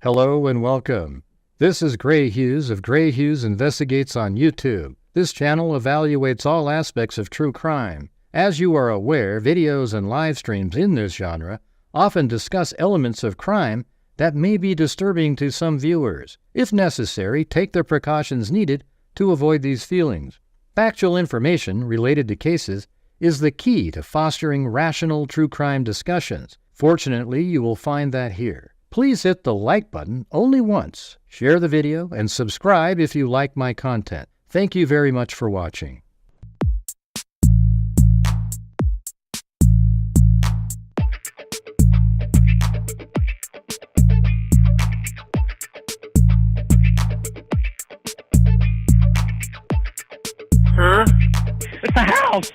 Hello and welcome. This is Grant Hughes of Grant Hughes Investigates on YouTube. This channel evaluates all aspects of true crime. As you are aware, videos and live streams in this genre often discuss elements of crime that may be disturbing to some viewers. If necessary, take the precautions needed to avoid these feelings. Factual information related to cases is the key to fostering rational true crime discussions. Fortunately, you will find that here. Please hit the like button only once, share the video, and subscribe if you like my content. Thank you very much for watching. Huh? It's a house!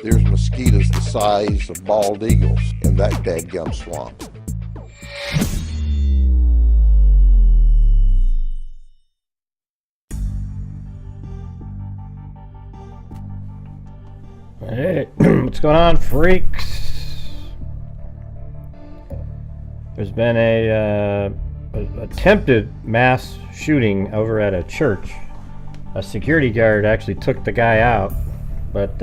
There's mosquitoes the size of bald eagles in that dadgum swamp. Hey, what's going on, freaks? There's been a attempted mass shooting over at a church. A security guard actually took the guy out, but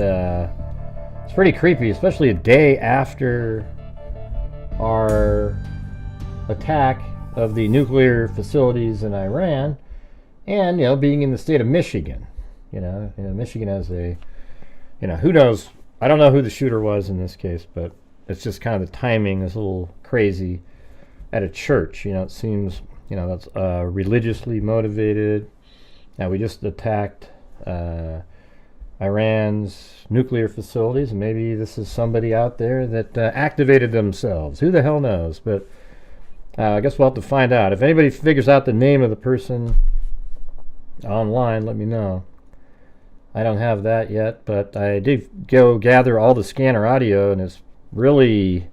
it's pretty creepy, especially a day after our attack of the nuclear facilities in Iran, and being in the state of Michigan. Michigan has a, who knows? I don't know who the shooter was in this case, but it's just kind of the timing is a little crazy at a church. It seems that's religiously motivated. Now we just attacked Iran's nuclear facilities, and maybe this is somebody out there that activated themselves. Who the hell knows? But I guess we'll have to find out. If anybody figures out the name of the person online, let me know. I don't have that yet, but I did go gather all the scanner audio, and it's really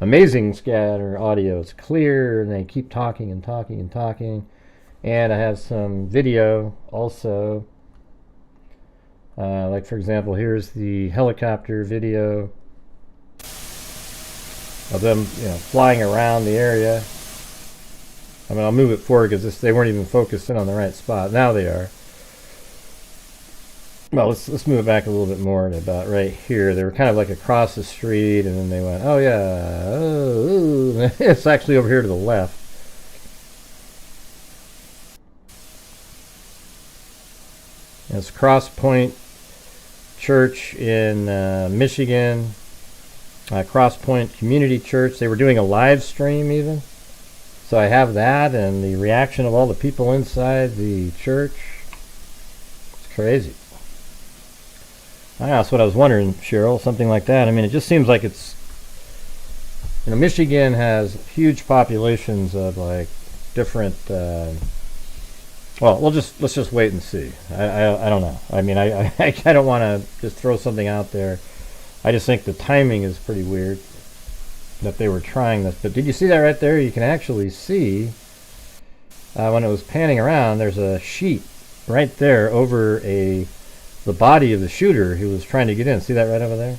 amazing scanner audio. It's clear, and they keep talking and talking and talking. And I have some video also. Like, for example, here's the helicopter video of them, flying around the area. I mean, I'll move it forward because they weren't even focused in on the right spot. Now they are. Well, let's move it back a little bit more to about right here. They were kind of like across the street, and then they went, oh yeah, oh, it's actually over here to the left. It's Cross Point Church in Michigan, Cross Point Community Church. They were doing a live stream even. So I have that and the reaction of all the people inside the church. It's crazy. I know, that's what I was wondering, Cheryl, something like that. I mean, it just seems like it's, Michigan has huge populations of like different, well, let's just wait and see. I don't know. I mean, I don't want to just throw something out there. I just think the timing is pretty weird that they were trying this. But did you see that right there? You can actually see when it was panning around, there's a sheet right there over the body of the shooter who was trying to get in. See that right over there?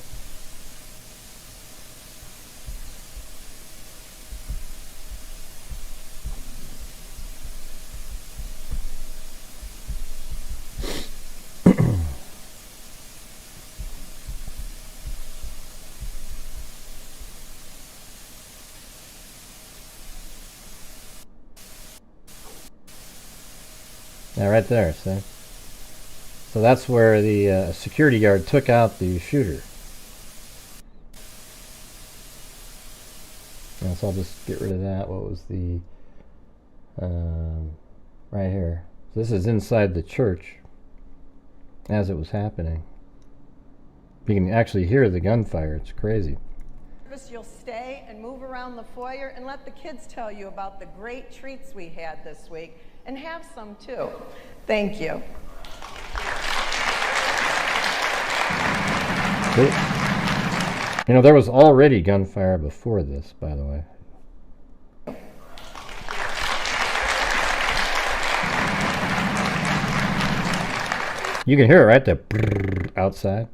Yeah, right there, see? So that's where the security guard took out the shooter. Yeah, so I'll just get rid of that. What was the... right here. So this is inside the church as it was happening. You can actually hear the gunfire. It's crazy. You'll stay and move around the foyer and let the kids tell you about the great treats we had this week, and have some too. Thank you. There was already gunfire before this, by the way. You can hear it right there outside.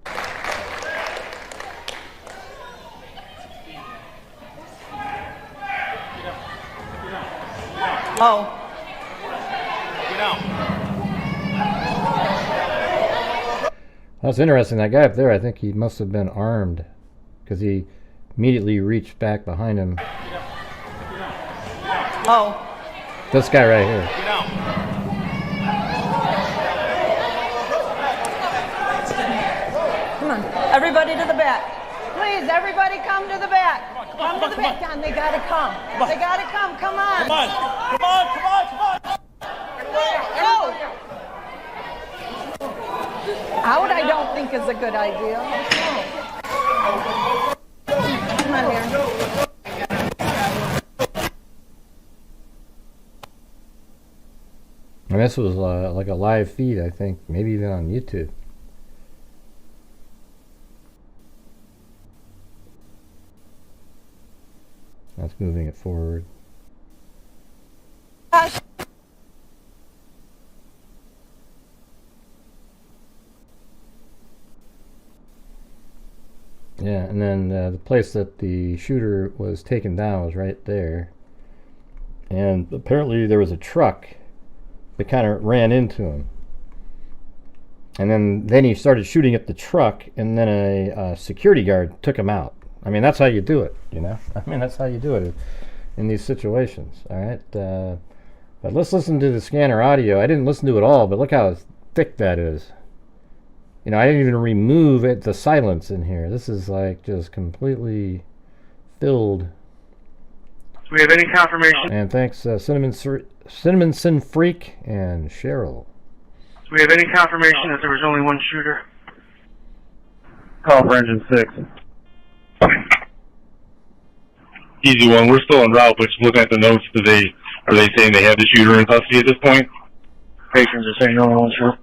Oh. That's interesting. That guy up there, I think he must have been armed because he immediately reached back behind him. Oh. This guy right here. Come on, everybody to the back. Please, everybody come to the back. Come to the back. Don, they gotta come. They gotta come. Come on. Come on. Come on. Come on. Come on. Go. Out, I don't think is a good idea. Come on here. And this was like a live feed, I think, maybe even on YouTube. That's moving it forward. Yeah, and then the place that the shooter was taken down was right there. And apparently there was a truck that kind of ran into him. And then he started shooting at the truck, and then a security guard took him out. I mean, that's how you do it, you know? I mean, that's how you do it in these situations, all right? But let's listen to the scanner audio. I didn't listen to it all, but look how thick that is. You know, I didn't even remove the silence in here. This is like just completely filled. Do we have any confirmation? And thanks, Cinnamon Sin Freak and Cheryl. Do we have any confirmation that there was only one shooter? Call for engine 6. Easy one. We're still en route, but just looking at the notes, are they saying they have the shooter in custody at this point? Patrons are saying no one shooter.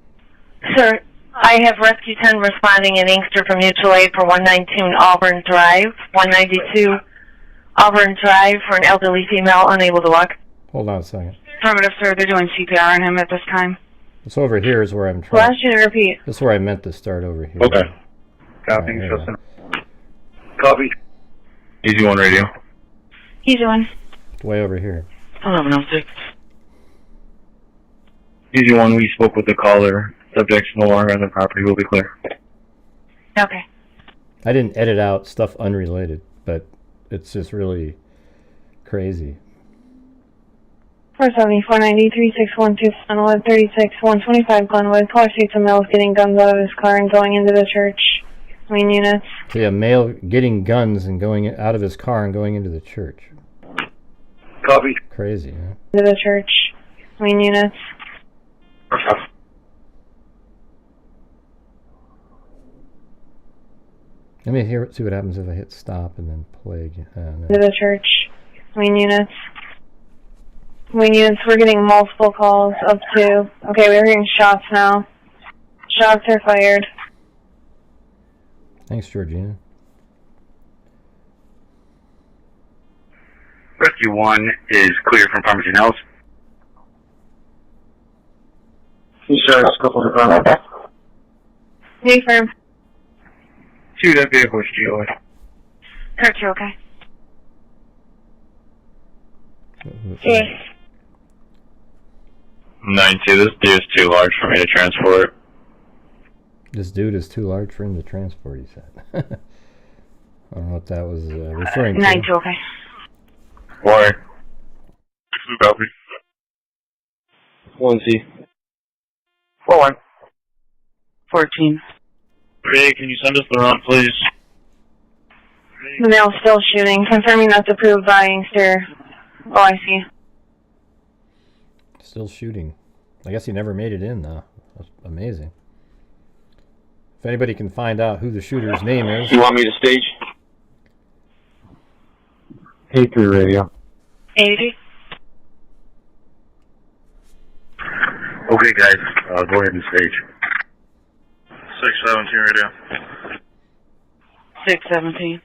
Sir, I have Rescue 10 responding in Inkster from mutual aid for 192 Auburn Drive, 192 Auburn Drive for an elderly female unable to walk. Hold on a second. Affirmative, sir. They're doing CPR on him at this time. This over here is where I'm trying. Last you to repeat. This is where I meant to start over here. Okay. Copy. Right, Copy. Easy one radio. Easy one. Way over here. 1106. Easy one. We spoke with the caller. Subjects no longer on the property. Will be clear. Okay. I didn't edit out stuff unrelated, but it's just really crazy. 470, 490, 3612, Glenwood, 36, 125 Glenwood. Caller states a male is getting guns out of his car and going into the church. Main units. See, a male getting guns and going out of his car and going into the church. Copy. Crazy, huh? Into the church. Main units. Let me see what happens if I hit stop and then play again. No. Into the church. Main units. Main units, we're getting multiple calls up to... Okay, we're hearing shots now. Shots are fired. Thanks, Georgina. Rescue 1 is clear from Farmington House. He says a couple of departments. Hey, firm. 2, that vehicle is GOI. Kurt, you okay? Yes. 9-2, this dude is too large for me to transport. This dude is too large for him to transport, he said. I don't know what that was referring to. 9-2, okay. Why? Copy. 1C. 4-1. 14. Ray, can you send us the route, please? The male's still shooting, confirming that's approved by Inkster. Oh, I see. Still shooting. I guess he never made it in, though. That's amazing. If anybody can find out who the shooter's name is. You want me to stage? 83 radio. 80. Okay, guys, go ahead and stage. 617 radio. 617.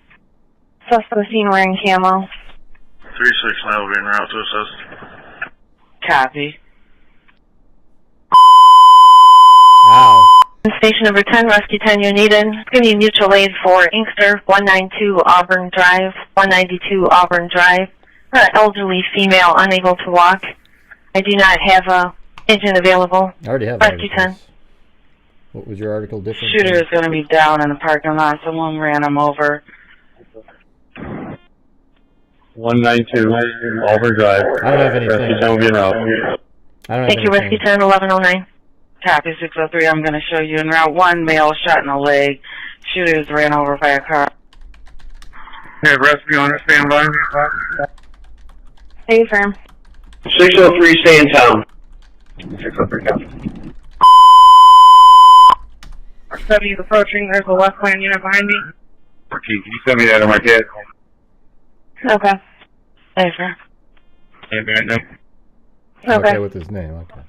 Suspect seen wearing camo. 369 will be en route to assist. Copy. Ow. Station number 10, Rescue 10, you're needed. Give me mutual aid for Inkster, 192 Auburn Drive, 192 Auburn Drive. Elderly female unable to walk. I do not have a agent available. I already have Rescue 10. articles. What was your article different? Shooter is going to be down in the parking lot. Someone ran him over. 192 Auburn Drive. I don't have anything. Rescue 10 will be out. I don't have Thank you, Rescue anything. 10, 1109. Copy 603. I'm going to show you. In Route 1, male shot in the leg. Shooter was ran over by a car. Hey, rescue on standby. Hey, firm. 603, stay in town. 603, down. W approaching. There's a West Plan unit behind me. Can you send me that on my kit? Okay. Hey, firm. Okay, with his name. Okay.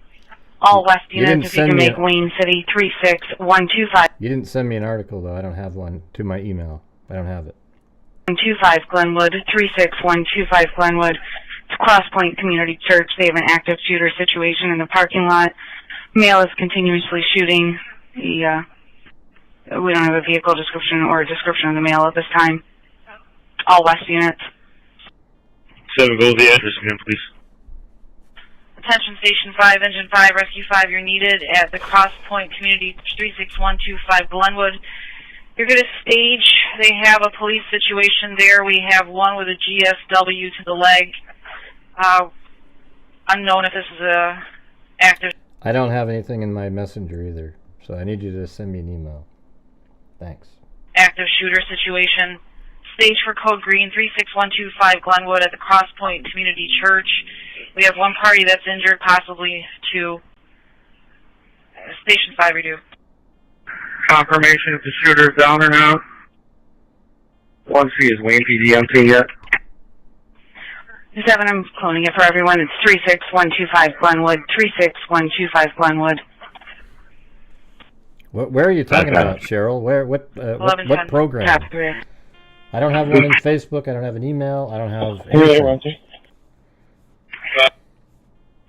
All West You didn't units, if you send can me make Wayne City 36125. You didn't send me an article though. I don't have one to my email. I don't have it. 125 Glenwood, 36125 Glenwood. It's Cross Point Community Church. They have an active shooter situation in the parking lot. Male is continuously shooting. We don't have a vehicle description or a description of the male at this time. All West units. 7 goes the address again, please. Attention Station 5, Engine 5, Rescue 5, you're needed at the Cross Point Community 36125 Glenwood. You're going to stage. They have a police situation there. We have one with a GSW to the leg. Unknown if this is a active. I don't have anything in my messenger either, so I need you to send me an email. Thanks. Active shooter situation. Stage for code green 36125 Glenwood at the Cross Point Community Church. We have one party that's injured, possibly two. Station 5 redo. Confirmation if the shooter is down or not. 1C is Wayne PD empty yet? 7, I'm cloning it for everyone. It's 36125 Glenwood. 36125 Glenwood. Where are you talking about, Cheryl? What program? I don't have one in Facebook. I don't have an email. I don't have anything.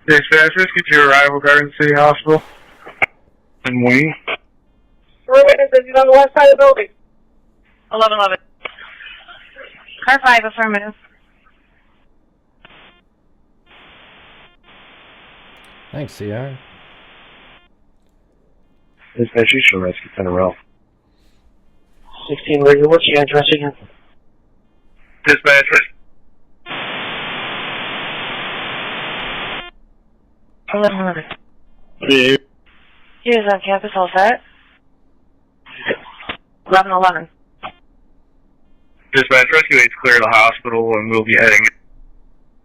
Dispatch, rescue to arrival, Garden City Hospital. And Wayne. Witnesses on the west side of the building. 1111. Car 5, affirmative. Thanks, CR. Dispatch, you should rescue Paranormal. 16 regular, what's your address again? Dispatch, 1111. yeah. Here's on campus, all set. 1111. Dispatch, rescue 8's clear the hospital and we'll be heading.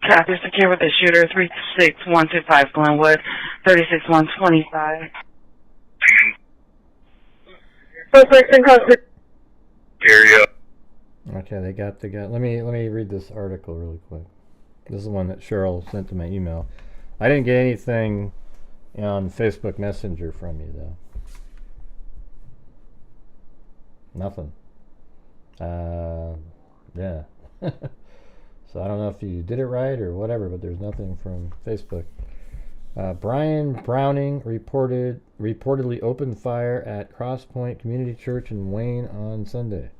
Copy, secure with the shooter, 36125 Glenwood, 36125. Suspects in custody. Area. Okay, they got. Let me read this article really quick. This is the one that Cheryl sent to my email. I didn't get anything on Facebook Messenger from you though. Nothing. Yeah. So I don't know if you did it right or whatever, but there's nothing from Facebook. Brian Browning reportedly opened fire at Cross Point Community Church in Wayne on Sunday.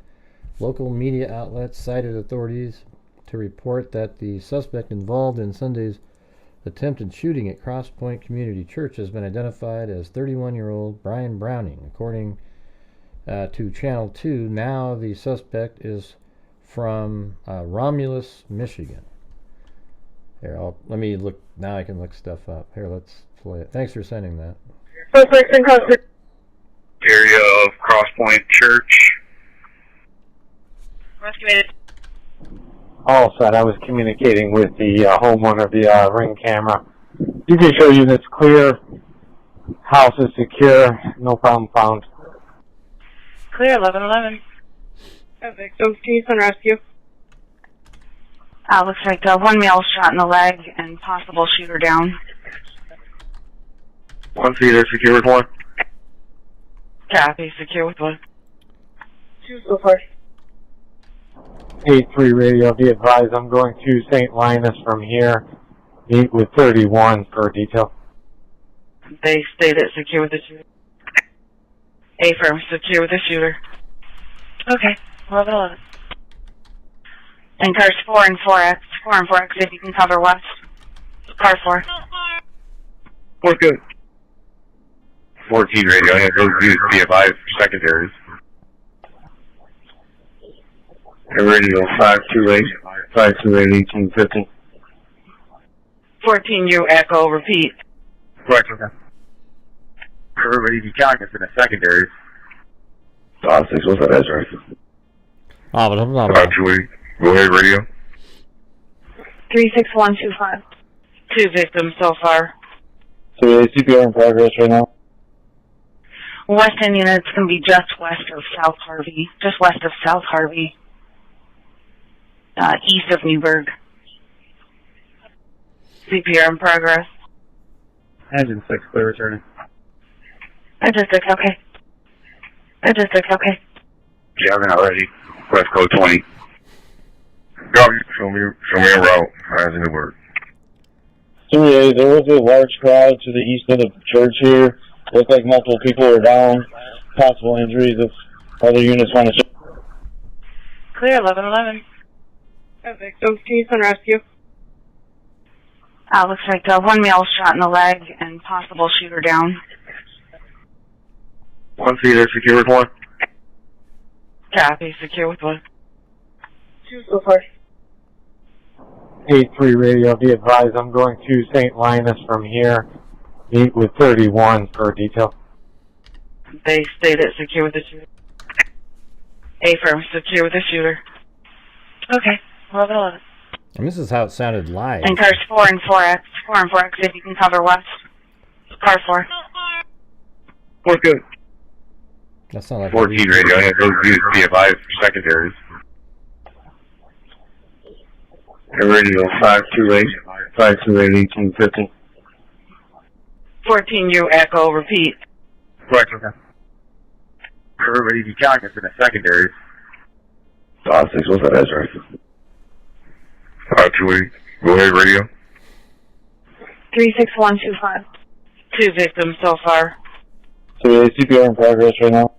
Local media outlets cited authorities to report that the suspect involved in Sunday's attempted shooting at Cross Point Community Church has been identified as 31-year-old Brian Browning. According to Channel 2, now the suspect is from Romulus, Michigan. Here, let me look. Now I can look stuff up. Here, let's play it. Thanks for sending that. Suspects in custody. Area of Cross Point Church. Rescue. All set. I was communicating with the homeowner via Ring camera. You can show units clear. House is secure. No problem found. Clear, 1111. Perfect. So, can you send rescue? Looks like one male shot in the leg and possible shooter down. 1C, they're secure with 1. Copy, secure with 1. 2 so far. 8-3 radio, be advised I'm going to St. Linus from here. Meet with 31 for detail. They stated secure with the shooter. A firm, secure with the shooter. Okay, 1111. And cars 4 and 4X, if you can cover west. Car 4. We're good. 14 radio, I have those views PFI secondaries. Radio 528, 1850. 14U Echo, repeat. Right, okay. Everybody be counting us in the secondaries. 6, what's that, Ezra? Go ahead, radio. 36125. 2 victims so far. So CPR in progress right now. West End units can be just west of South Harvey. Just west of South Harvey. East of Newburgh. CPR in progress. Engine 6, clear returning. Logistics, okay. Logistics, okay. Jabbing already. West code 20. Copy. Show me a route. How's in the word? There was a large crowd to the east of the church here. Looked like multiple people were down. Possible injuries if other units want to check. Clear, 1111. Victims, can you send rescue? Looks like one male shot in the leg and possible shooter down. 1 feeder, secure with 1. Copy, secure with 1. 2 so far. 8-3 radio, be advised I'm going to St. Linus from here. Meet with 31 for detail. They stated secure with the shooter. A-firm, secure with the shooter. Okay, 1111. And this is how it sounded live. And cars 4 and 4X. 4 and 4X if you can cover west. Car 4. We're good. That's not like 14 radio, I have those views PFI secondaries. Radio 528, 1850. 14U Echo, repeat. Right, okay. Everybody be counting us in the secondaries. 6, what's that, Ezra? 528. Go ahead, radio. 36125. 2 victims so far. So CPR in progress right now.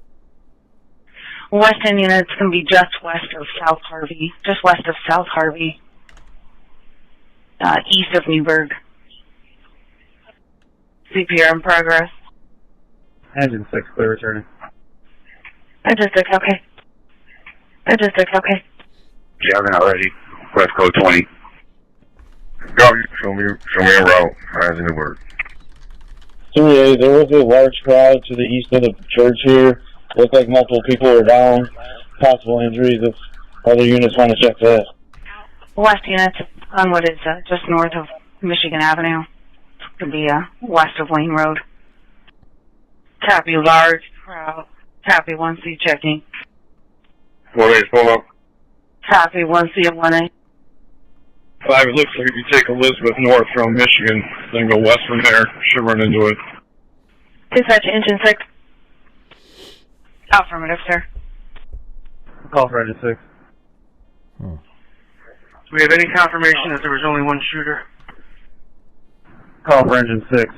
West End units can be just west of South Harvey. Just west of South Harvey. East of Newburgh. CPR in progress. Engine 6, clear returning. Logistics, okay. Logistics, okay. Jabbing already. West code 20. Copy. Show me a route. How's in the word? So there was a large crowd to the east of the church here. Looked like multiple people were down. Possible injuries if other units want to check that. West units, Glenwood is just north of Michigan Avenue. Could be west of Wayne Road. Copy, large crowd. Copy, 1C checking. 1A, pull up. Copy, 1C and 1A. 5, it looks like if you take Elizabeth north from Michigan, then go west from there, should run into it. Dispatch engine 6. Affirmative, sir. Call for engine 6. Hmm. Do we have any confirmation that there was only one shooter? Call for engine 6.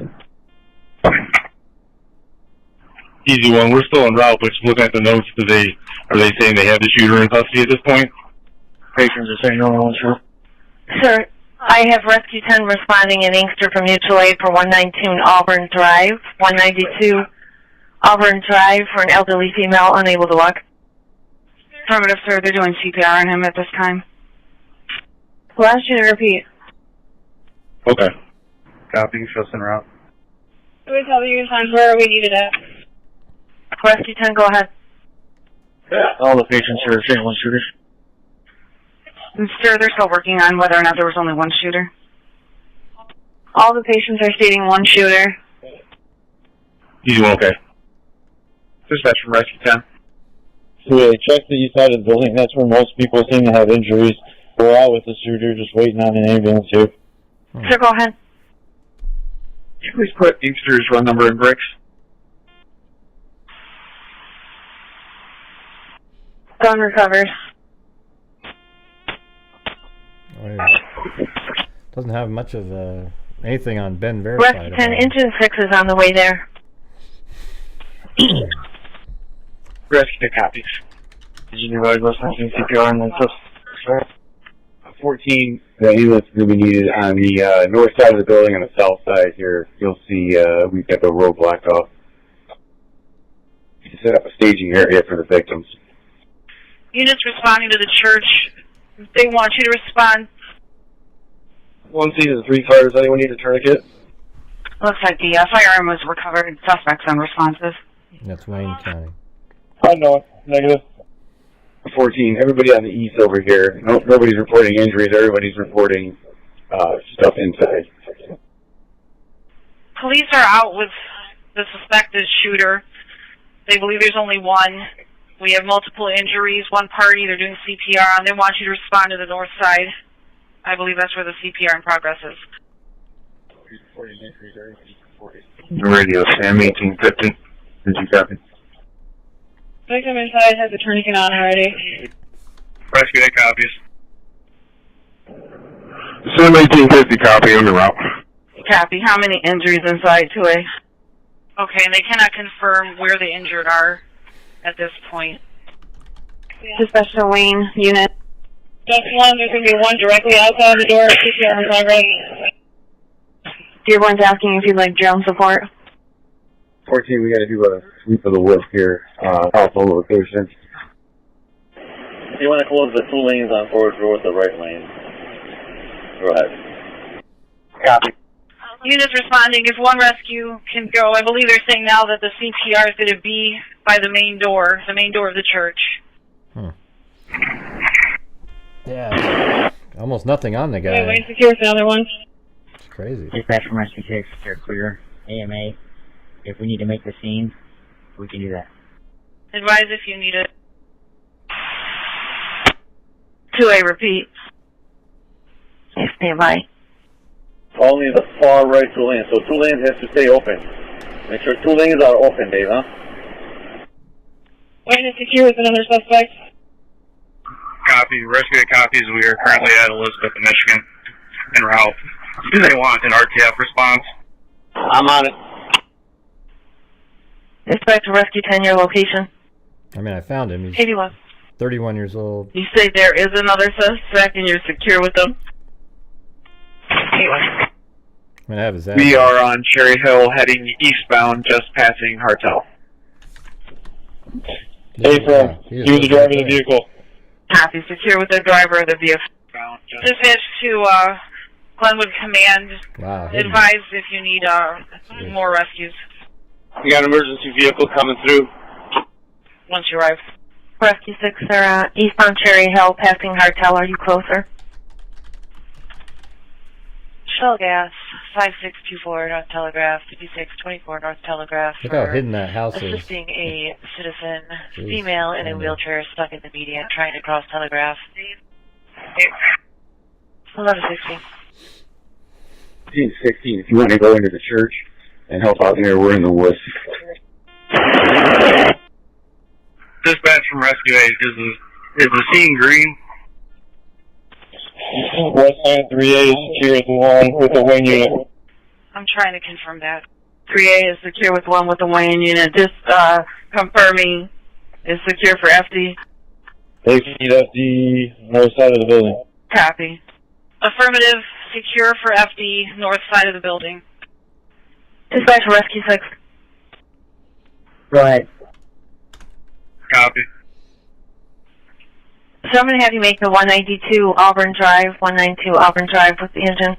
Easy one, we're still en route, but just looking at the notes, are they saying they have the shooter in custody at this point? Patrons are saying no one shooter. Sir, I have Rescue 10 responding in Inkster from mutual aid for 192 Auburn Drive. 192 Auburn Drive for an elderly female unable to walk. Affirmative, sir. They're doing CPR on him at this time. Last you to repeat. Okay. Copy, show us en route. Do we tell you you can find where we needed it? Rescue 10, go ahead. All the patients are saying one shooter. Sir, they're still working on whether or not there was only one shooter. All the patients are stating one shooter. Easy one, okay. Dispatch from Rescue 10. So check the east side of the building. That's where most people seem to have injuries. We're out with the shooter, just waiting on an ambulance here. Sir, go ahead. Could you please put Inkster's run number in bricks? Gun recovered. Doesn't have much of anything on Ben verified. Rescue 10, engine 6 is on the way there. Rescue 10 copies. Did you know I was listening to CPR and then 14, the ambulance is going to be needed on the north side of the building. On the south side here, you'll see we've got the road blocked off to set up a staging area for the victims. Units responding to the church, they want you to respond. One seat is 3 fires. Anyone need a tourniquet? Looks like the firearm was recovered. Suspects unresponsive. That's Wayne County. Unknown. Negative. 14, everybody on the east over here. Nobody's reporting injuries. Everybody's reporting stuff inside. Police are out with the suspected shooter. They believe there's only one. We have multiple injuries. One party they're doing CPR on. They want you to respond to the north side. I believe that's where the CPR in progress is. Radio, Sam 1850. Did you copy? Victim inside has a tourniquet on already. Rescue, that copies. Sam 1850, copy, on the route. Copy. How many injuries inside, 2A? Okay, and they cannot confirm where the injured are at this point. Dispatch to Wayne unit. Just one, there's going to be one directly outside the door. CPR in progress. Dearborn's asking if you'd like drone support. 14, we got to do a sweep of the woods here, household location. You want to close the 2 lanes on Forward Road with the right lane. Go ahead. Copy. Units responding. If one rescue can go, I believe they're saying now that the CPR is going to be by the main door of the church. Yeah. Almost nothing on the guy. Okay, Wayne secures another one. It's crazy. Dispatch from Rescue 6, they're clear. AMA. If we need to make the scene, we can do that. Advise if you need it. 2A, repeat. Stand by. Only the far right 2 lanes, so 2 lanes has to stay open. Make sure 2 lanes are open, Dave, huh? Wayne is secure with another suspect. Copy. Rescue copies. We are currently at Elizabeth, Michigan, en route. Do they want an RTF response? I'm on it. Dispatch to Rescue 10, your location. I mean, I found him. He's 81. 31 years old. You say there is another suspect and you're secure with them? 81. I mean, I have his We are on Cherry Hill heading eastbound, just passing Hartel. Hey, Phil. You're the driver of the vehicle. Copy. Secure with the driver of the vehicle. Dispatch to Glenwood Command. Wow. Advise if you need more rescues. We got an emergency vehicle coming through. Once you arrive. Rescue 6, they're eastbound Cherry Hill, passing Hartel. Are you closer? Shell gas, 5624 North Telegraph, 5624 North Telegraph. Look how hidden that house is. Assisting a citizen, female in a wheelchair stuck in the median, trying to cross Telegraph. 1116. 16, if you want to go into the church and help out there, we're in the woods. Dispatch from Rescue 8. Is the scene green? West Line 3A is secure with one with a wing unit. I'm trying to confirm that. 3A is secure with one with a Wayne unit. Just confirming is secure for FD. They feed FD north side of the building. Copy. Affirmative, secure for FD, north side of the building. Dispatch Rescue 6. Go ahead. Copy. So I'm going to have you make the 192 Auburn Drive, 192 Auburn Drive with the engine.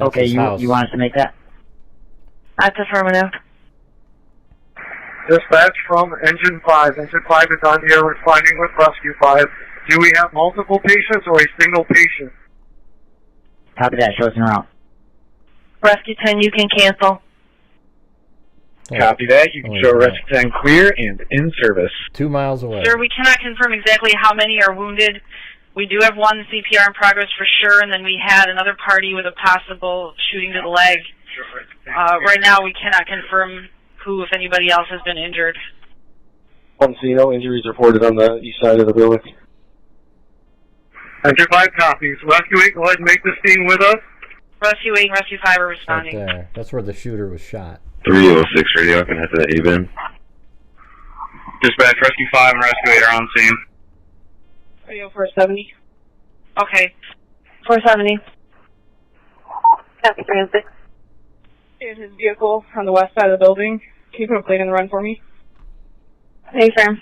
Okay, you want us to make that? That's affirmative. Dispatch from Engine 5. Engine 5 is on here responding with Rescue 5. Do we have multiple patients or a single patient? Copy that. Show us in route. Rescue 10, you can cancel. Copy that. You can show Rescue 10 clear and in service. 2 miles away. Sir, we cannot confirm exactly how many are wounded. We do have one CPR in progress for sure, and then we had another party with a possible shooting to the leg. Right now, we cannot confirm who, if anybody else, has been injured. See, no injuries reported on the east side of the building. Engine 5 copies. Rescue 8, go ahead and make the scene with us. Rescue 8 and Rescue 5 are responding. Right there. That's where the shooter was shot. 306 radio, I can head to that A-bin. Dispatch, Rescue 5 and Rescue 8 are on scene. Radio 470. Okay. 470. Copy, transit. Here's his vehicle on the west side of the building. Can you put a plate in the run for me? Hey, Sam.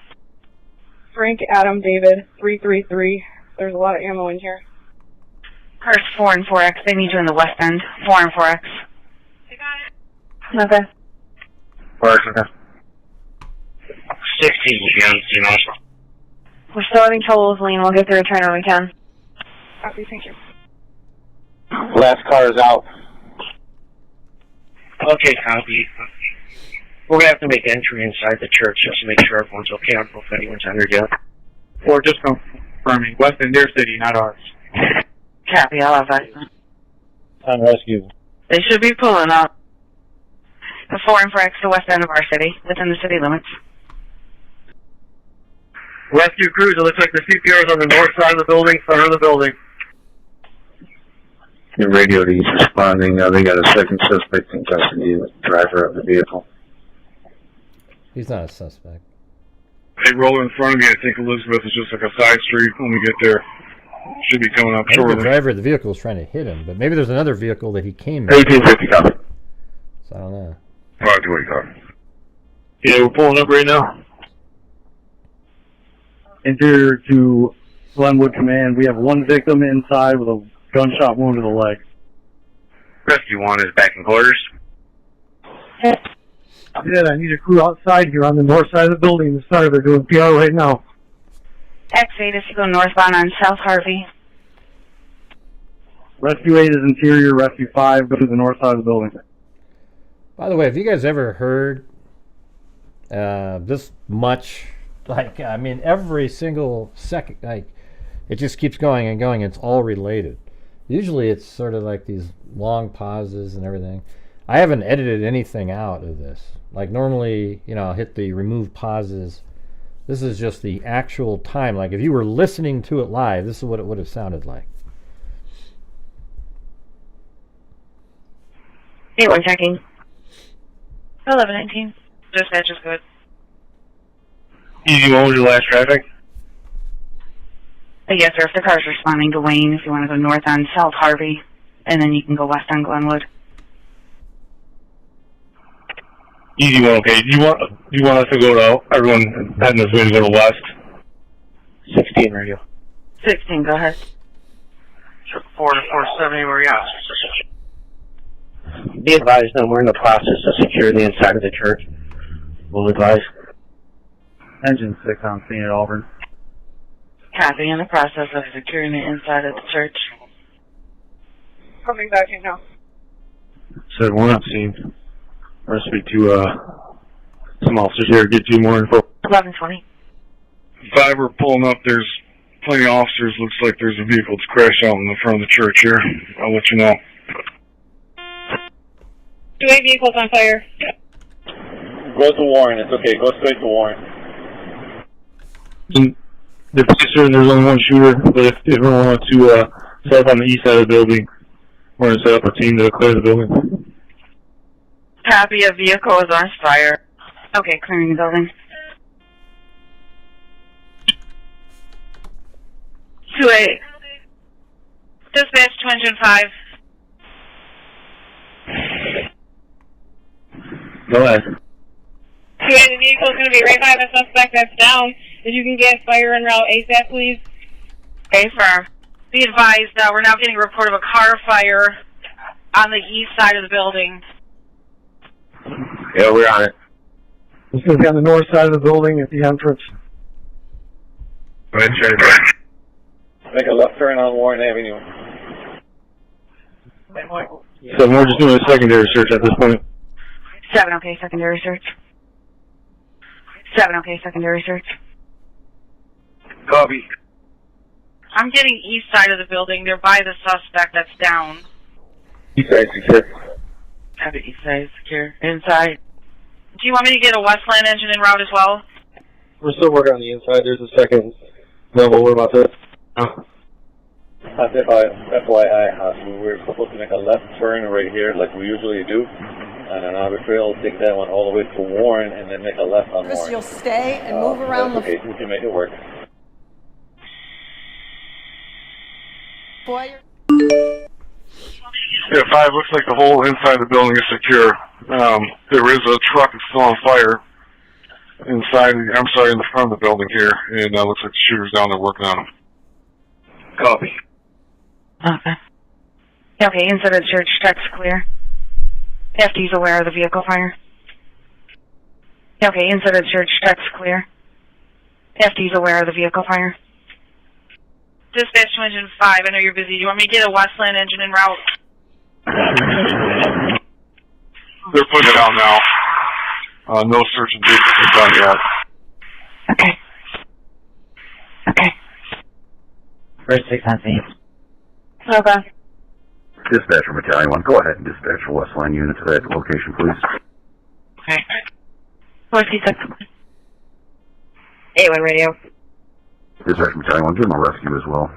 Frank Adam David 333. There's a lot of ammo in here. Here's 4 and 4X. They need you in the west end. 4 and 4X. Okay. 4X, okay. 16 again, you know. We're still having trouble with lean. We'll get the return when we can. Copy, thank you. Last car is out. Okay, copy. We're gonna have to make entry inside the church just to make sure everyone's okay. I don't know if anyone's entered yet. Or just confirming. Weston, their city, not ours. Copy, I'll have that. On rescue. They should be pulling up. The 4 and 4X, the west end of our city, within the city limits. Rescue crews, it looks like the CPR is on the north side of the building, front of the building. Your radio to he's responding. They got a second suspect in custody, the driver of the vehicle. He's not a suspect. Hey, roller in front of me, I think Elizabeth is just like a side street when we get there. Should be coming up I think shortly. the driver of the vehicle is trying to hit him, but maybe there's another vehicle that he came in. 1850, copy. So I don't know. 520, copy. Yeah, we're pulling up right now. Interior to Glenwood Command. We have one victim inside with a gunshot wound to the leg. Rescue 1 is back in quarters. Yeah, I need a crew outside here on the north side of the building. The center, they're doing PR right now. X8 is to go northbound on South Harvey. Rescue 8 is interior. Rescue 5 go to the north side of the building. By the way, have you guys ever heard this much? Like, I mean, every single second, like, it just keeps going and going. It's all related. Usually it's sort of like these long pauses and everything. I haven't edited anything out of this. Like, normally, you know, I'll hit the remove pauses. This is just the actual time. Like, if you were listening to it live, this is what it would have sounded like. Hey, we're checking. 1119. Dispatch is good. Easy 1 was your last traffic. Yes, sir. If the car's responding to Wayne, if you want to go north on South Harvey, and then you can go west on Glenwood. Easy 1, okay. Do you want us to go to everyone heading this way to go to west? 16 radio. 16, go ahead. 4 to 470, where you at? Be advised that we're in the process of securing the inside of the church. We'll advise. Engine 6 on scene at Auburn. Copy, in the process of securing the inside of the church. Coming back in now. Said 1 on scene. We're going to speak to some officers here, get you more info. 1120. 5, we're pulling up. There's plenty of officers. Looks like there's a vehicle that's crashed out in the front of the church here. I'll let you know. 2 vehicles on fire. Go to Warren. It's okay. Go straight to Warren. They're pretty certain there's only one shooter, but if everyone wants to set up on the east side of the building, we're going to set up a team to clear the building. Copy, a vehicle is on fire. Okay, clearing the building. 2-8. Dispatch to engine 5. Go ahead. 2-8, the vehicle's going to be right by the suspect that's down. If you can get fire en route ASAP, please. A-firm. Be advised, we're now getting a report of a car fire on the east side of the building. Yeah, we're on it. This is on the north side of the building at the entrance. Go ahead, straight back. Make a left turn on Warren Avenue. So we're just doing a secondary search at this point. 7, okay, secondary search. 7, okay, secondary search. Copy. I'm getting east side of the building. They're by the suspect that's down. East side secure. Copy, east side secure. Inside. Do you want me to get a Westland engine en route as well? We're still working on the inside. There's a second level. What about this? FYI, we were supposed to make a left turn right here like we usually do. And an arbitrary take that one all the way to Warren and then make a left on Chris, Warren. you'll stay and move around okay, we can make it work. foyer. Yeah, 5, looks like the whole inside of the building is secure. There is a truck that's still on fire inside, in the front of the building here, and looks like the shooter's down there working on them. Copy. Okay. Okay, inside of the church, truck's clear. FD's aware of the vehicle fire. Okay, inside of the church, truck's clear. FD's aware of the vehicle fire. Dispatch to engine 5, I know you're busy. Do you want me to get a Westland engine en route? They're putting it out now. No search and seizure is done yet. Okay. Okay. First 6 on scene. Okay. Dispatch from Battalion 1, go ahead and dispatch a Westline unit to that location, please. Okay. 436. 81 radio. Dispatch from Battalion 1, give them a rescue as well.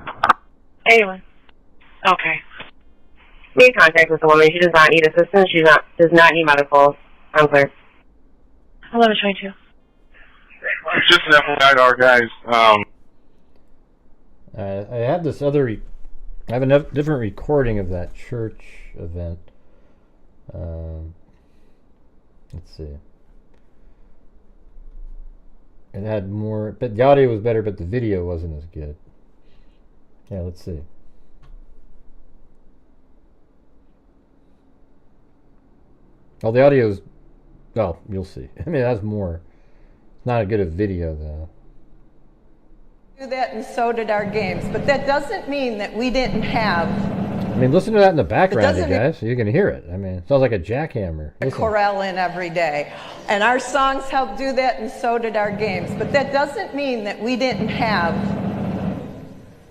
81. Okay. Made contact with the woman. She does not need assistance. She does not need medical. I'm clear. 1122. Just an FYI to our guys. I have this other. I have a different recording of that church event. Let's see. It had more, but the audio was better, but the video wasn't as good. Yeah, let's see. Oh, the audio's, well, you'll see. I mean, it has more. It's not as good a video, though. Do that, and so did our games. But that doesn't mean that we didn't have. I mean, listen to that in the background, you guys, so you can hear it. I mean, it sounds like a jackhammer. A chorale in every day. And our songs help do that, and so did our games. But that doesn't mean that we didn't have.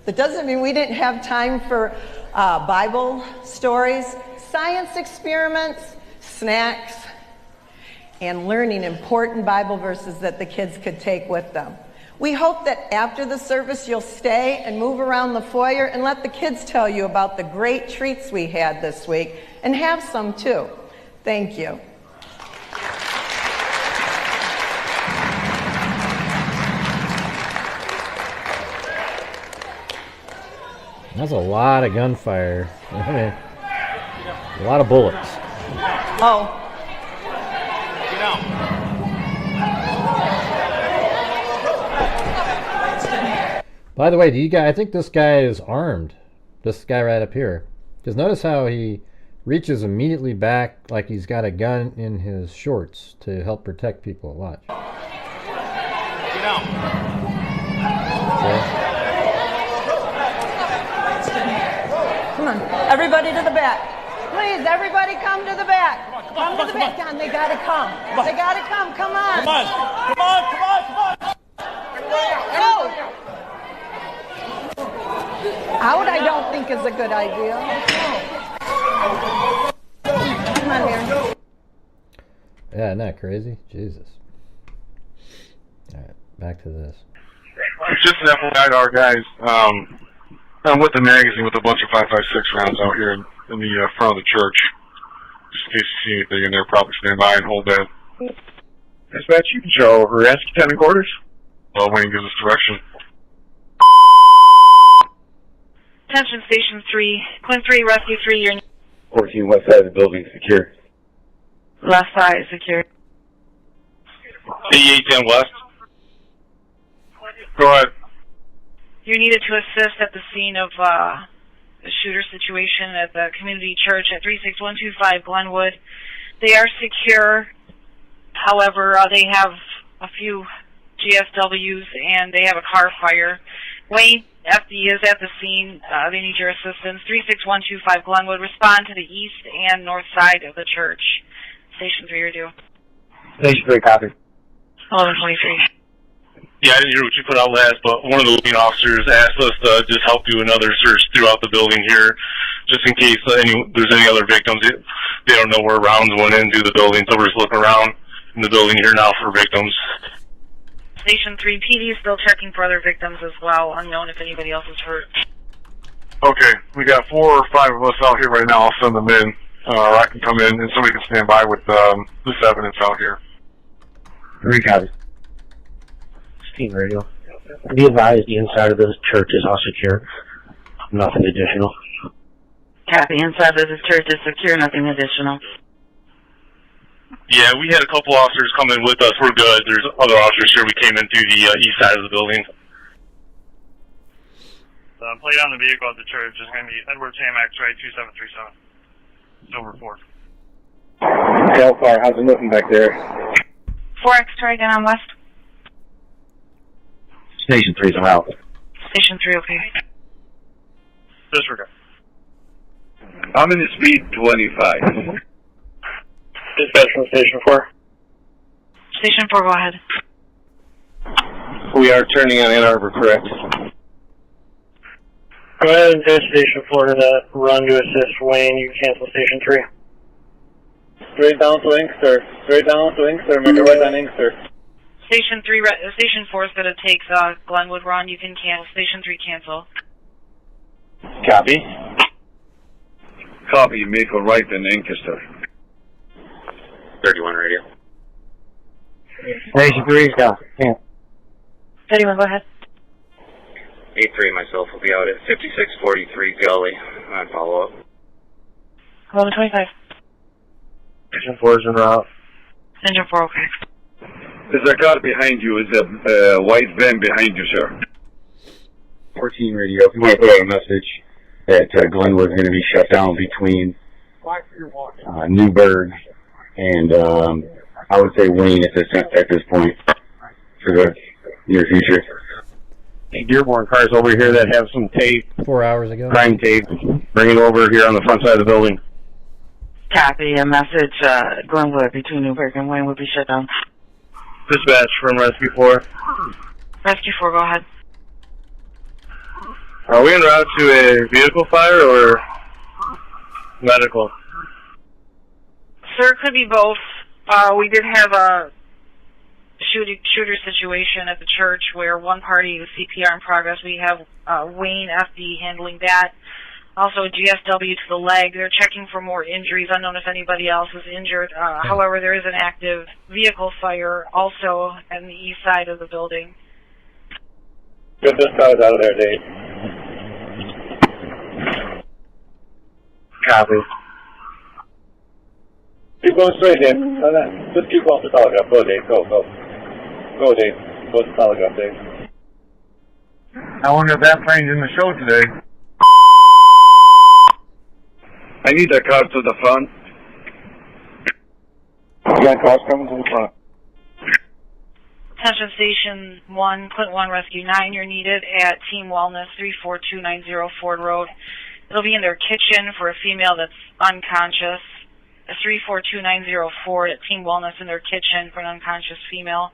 That doesn't mean we didn't have time for Bible stories, science experiments, snacks, and learning important Bible verses that the kids could take with them. We hope that after the service you'll stay and move around the foyer and let the kids tell you about the great treats we had this week, and have some too. Thank you. That's a lot of gunfire. I mean, a lot of bullets. Oh. By the way, do you guys? I think this guy is armed. This guy right up here. Because notice how he reaches immediately back like he's got a gun in his shorts to help protect people. Watch. Okay. Come on, everybody to the back. Please, everybody come to the back. Come to the back. Don, they gotta come. They gotta come. Come on. Come on. Come on. Come on. Come on. Go. Out, I don't think is a good idea. Come on here. Yeah, isn't that crazy? Jesus. Alright, back to this. Just an FYI to our guys. I'm with the magazine with a bunch of 5.56 rounds out here in the front of the church. Just in case you see anything in there, probably stand by and hold that. Dispatch, you can show over rescue attendant quarters. Well, Wayne gives us direction. Attention Station 3, Quinn 3, Rescue 3, you're 14 west side of the building secure. Left side secure. 8810 west. Go ahead. You needed to assist at the scene of the shooter situation at the community church at 36125 Glenwood. They are secure. However, they have a few GSWs and they have a car fire. Wayne, FD is at the scene. They need your assistance. 36125 Glenwood. Respond to the east and north side of the church. Station 3, you're due. Station 3, copy. 1123. Yeah, I didn't hear what you put out last, but one of the leading officers asked us to just help do another search throughout the building here, just in case there's any other victims. They don't know where rounds went into the building, so we're just looking around in the building here now for victims. Station 3, PD is still checking for other victims as well, unknown if anybody else is hurt. Okay, we got 4 or 5 of us out here right now. I'll send them in. I can come in and somebody can stand by with this evidence out here. 3 copies. Steam radio. Be advised, the inside of the church is all secure. Nothing additional. Copy. Inside of the church is secure, nothing additional. Yeah, we had a couple officers come in with us. We're good. There's other officers here. We came in through the east side of the building. Plate on the vehicle at the church is going to be Edward Sam X-ray 2737. Silver 4. Delphi, how's it looking back there? 4X, try again on west. Station 3's out. Station 3, okay. Disregard. How many speed? 25. Dispatch from Station 4. Station 4, go ahead. We are turning on Ann Arbor, correct? Go ahead and test Station 4 to the run to assist Wayne. You can cancel Station 3. Straight down to Inkster. Straight down to Inkster. Make a right on Inkster. Station 3, Station 4 is going to take Glenwood run. You can cancel. Station 3, cancel. Copy. Copy. Make a right in Inkster. 31 radio. Station 3's got. Yeah. 31, go ahead. 8-3 myself will be out at 5643 Gully on follow-up. 1125. Station 4 is en route. Station 4, okay. There's a car behind you. Is a white van behind you, sir. 14 radio. If you want to put out a message that Glenwood's going to be shut down between Newburgh and I would say Wayne at this point for the near future. Dearborn cars over here that have some tape. 4 hours ago. Crime tape. Bring it over here on the front side of the building. Copy. A message, Glenwood between Newburgh and Wayne will be shut down. Dispatch from Rescue 4. Rescue 4, go ahead. Are we en route to a vehicle fire or medical? Sir, it could be both. We did have a shooter situation at the church where one party was CPR in progress. We have Wayne FD handling that. Also GSW to the leg. They're checking for more injuries. Unknown if anybody else is injured. However, there is an active vehicle fire also on the east side of the building. Get this guy out of there, Dave. Copy. Keep going straight, Dave. Just keep off the telegraph. Go, Dave. Go, go. Go, Dave. Go to the telegraph, Dave. I wonder if that plane's in the show today. I need a car to the front. Got cars coming to the front. Attention Station 1, Clinton 1, Rescue 9, you're needed at Team Wellness, 34290 Ford Road. It'll be in their kitchen for a female that's unconscious. 34290 Ford at Team Wellness in their kitchen for an unconscious female.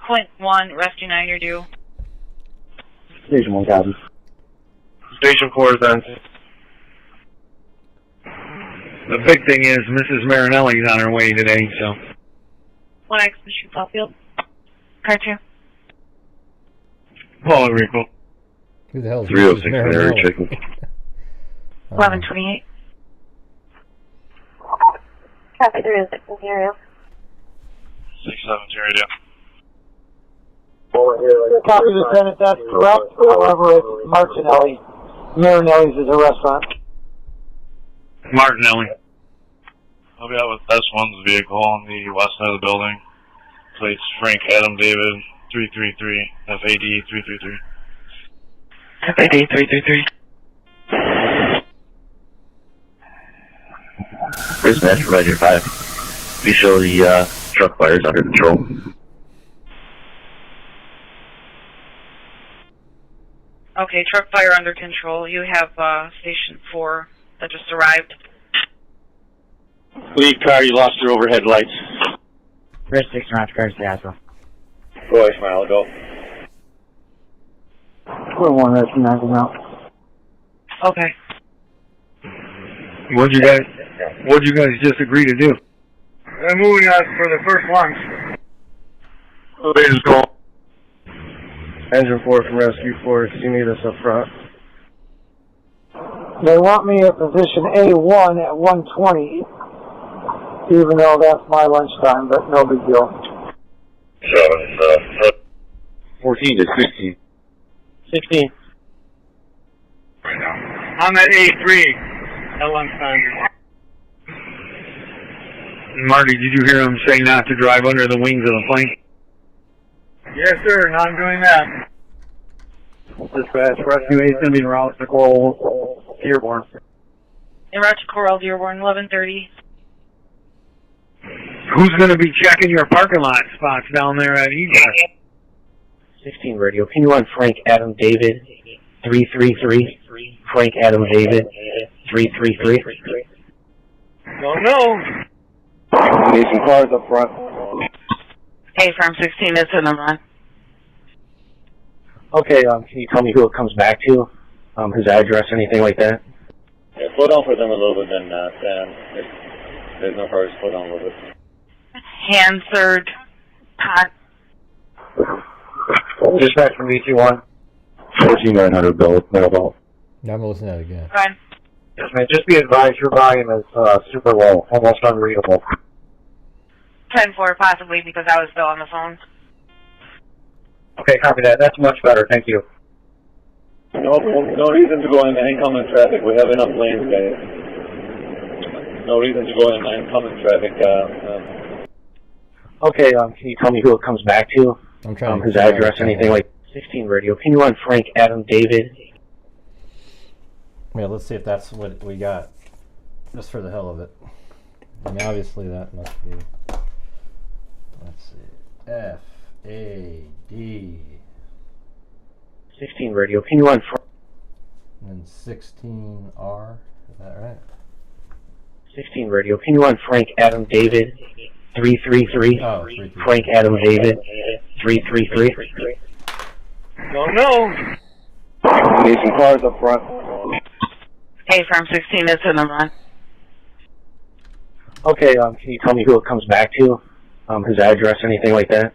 Clint 1, Rescue 9, you're due. Station 1, copy. Station 4 is on. The big thing is Mrs. Marinelli's on her way today, so. 1X, Mission Southfield. Car 2. Paul Rico. Who the hell is 306 Mary checking. 1128. Copy 306 in the area. 670 radio. Copy, Lieutenant, that's correct. However, it's Martinelli. Marinelli's is a restaurant. Martinelli. I'll be out with S1's vehicle on the west side of the building. Plates Frank Adam David 333 FAD 333. FAD 333. Dispatch from Razer 5. We show the truck fires under control. Okay, truck fire under control. You have Station 4 that just arrived. Lead car, you lost your overhead lights. Red 6 around cars to Aswell. Go, Ishmael, go. 1 Rescue 9 is out. Okay. What'd you guys just agree to do? They're moving us for the first lunch. Please go. Engine 4 from Rescue 4, you need us up front. They want me at position A1 at 120, even though that's my lunchtime, but no big deal. 14 to 16. 16. Right now. I'm at A3 at lunchtime. Marty, did you hear him say not to drive under the wings of the plane? Yes, sir, and I'm doing that. Dispatch, rescue 8 is going to be en route to Coral Dearborn. En route to Coral Dearborn, 11:30. Who's going to be checking your parking lot spots down there at Eagle? 16 radio. Can you run Frank Adam David 333? Frank Adam David 333. No. Need some cars up front. Hey, Farm 16, it's in the run. Okay, can you tell me who it comes back to? His address, anything like that? Yeah, slow down for them a little bit then, Sam. There's no hurry, slow down a little bit. Hansard, Pot. Dispatch from ET1. 14900 Bill, Meadowbelt. I'm gonna listen to that again. Fine. Yes, man. Just be advised, your volume is super low, almost unreadable. 10-4, possibly, because I was still on the phone. Okay, copy that. That's much better. Thank you. No reason to go in incoming traffic. We have enough lanes, guys. No reason to go in incoming traffic. Okay, can you tell me who it comes back to? I'm trying his address, anything like 16 radio. Can you run Frank Adam David? Yeah, let's see if that's what we got. Just for the hell of it. I mean, obviously that must be. Let's see. F-A-D. 16 radio. Can you run Frank? And 16R. Is that right? 16 radio. Can you run Frank Adam David 333? Oh, 333. Frank Adam David 333. No. Need some cars up front. Hey, Farm 16, it's in the run. Okay, can you tell me who it comes back to? His address, anything like that?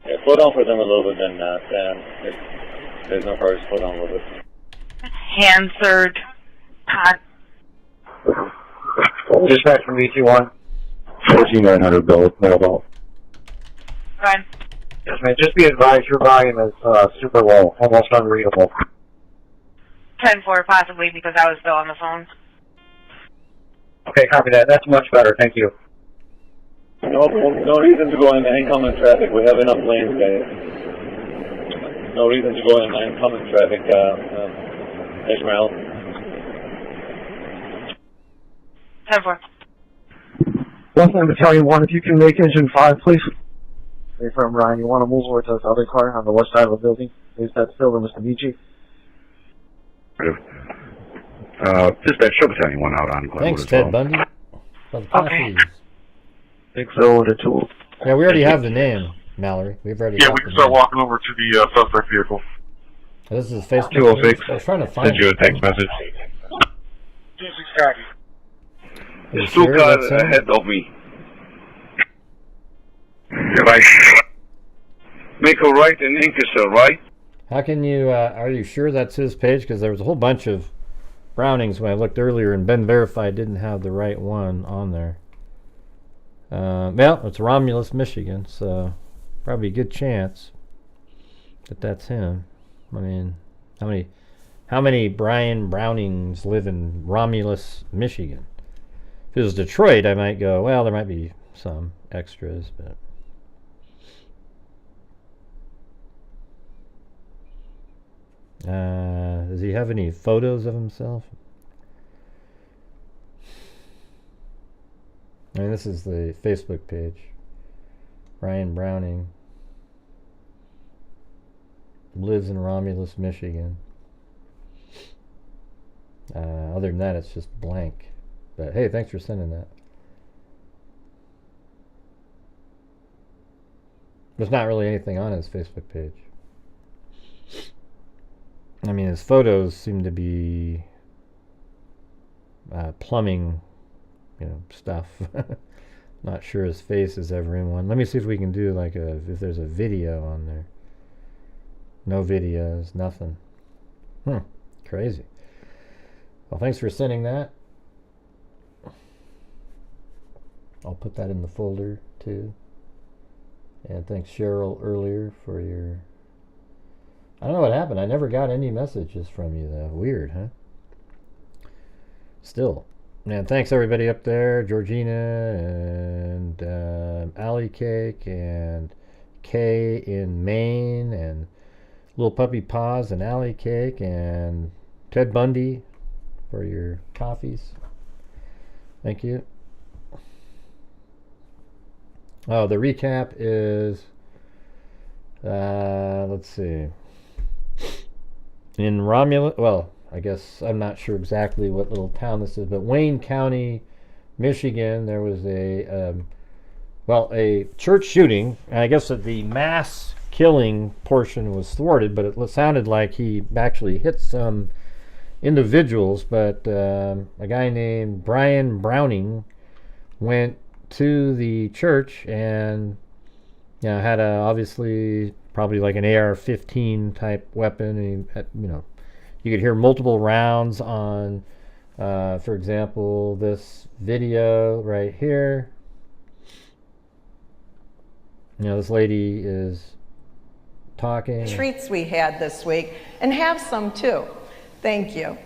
Yeah, slow down for them a little bit then, Sam. There's no hurry, slow down a little bit. Hansard, Pot. Dispatch from ET1. 14900 Bill, Meadowbelt. Fine. Yes, man. Just be advised, your volume is super low, almost unreadable. 10-4, possibly, because I was still on the phone. Okay, copy that. That's much better. Thank you. No reason to go in incoming traffic. We have enough lanes, guys. No reason to go in incoming traffic. Ishmael. 10-4. One Battalion 1, if you can make engine 5, please. Hey, from Ryan, you want to move over to this other car on the west side of the building? Is that still in Mr. Vici? Dispatch, show Battalion 1 out on Glenwood. Thanks, as Ted well. Bundy. Okay. Big Phil with a tool. Yeah, we already have the name, Mallory. We've already. Yeah, we can start walking over to the suspect vehicle. This is Facebook. 206. I was trying to find Send you a text message. 26 copy. You Still sure got that's him? ahead of me. If I make a right and ink is a right. How can you? Are you sure that's his page? Because there was a whole bunch of Brownings when I looked earlier, and Ben Verified didn't have the right one on there. Well, it's Romulus, Michigan, so probably a good chance that that's him. I mean, how many Brian Brownings live in Romulus, Michigan? If it was Detroit, I might go, well, there might be some extras, but. Does he have any photos of himself? I mean, this is the Facebook page. Ryan Browning lives in Romulus, Michigan. Other than that, it's just blank. But hey, thanks for sending that. There's not really anything on his Facebook page. I mean, his photos seem to be plumbing, stuff. Not sure his face is ever in one. Let me see if we can do if there's a video on there. No videos, nothing. Crazy. Well, thanks for sending that. I'll put that in the folder too. And thanks Cheryl earlier for your... I don't know what happened. I never got any messages from you though. Weird, huh? still. And thanks everybody up there, Georgina and Allie Cake and Kay in Maine and Little Puppy Paws and Allie Cake and Ted Bundy for your coffees. Thank you. Oh, the recap is, let's see. In Romulus, well, I guess I'm not sure exactly what little town this is, but Wayne County, Michigan, there was a church shooting. And I guess that the mass killing portion was thwarted, but it sounded like he actually hit some individuals. But a guy named Brian Browning went to the church and had obviously probably like an AR-15 type weapon. And you could hear multiple rounds on, for example, this video right here. This lady is talking. Treats we had this week, and have some too. Thank you.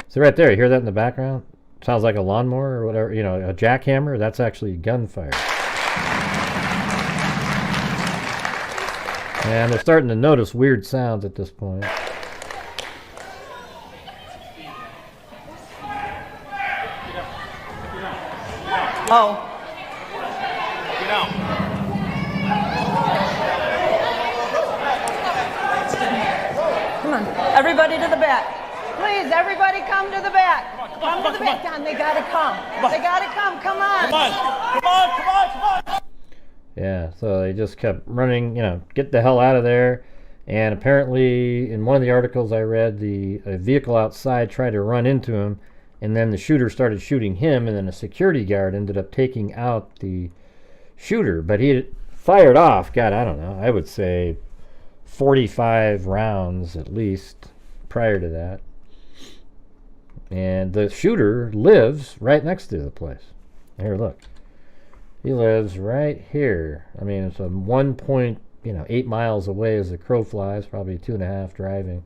So right there, you hear that in the background? Sounds like a lawnmower or whatever, a jackhammer. That's actually gunfire. And they're starting to notice weird sounds at this point. Oh. Come on, everybody to the back. Please, everybody come to the back. Come to the back. Don, they gotta come. They gotta come. Come on. Come on. Yeah, so they just kept running, get the hell out of there. And apparently, in one of the articles I read, a vehicle outside tried to run into him, and then the shooter started shooting him, and then a security guard ended up taking out the shooter. But he had fired off, God, I don't know, I would say 45 rounds at least prior to that. And the shooter lives right next to the place. Here, look. He lives right here. I mean, it's a 1.8 miles away as the crow flies, probably 2.5 driving.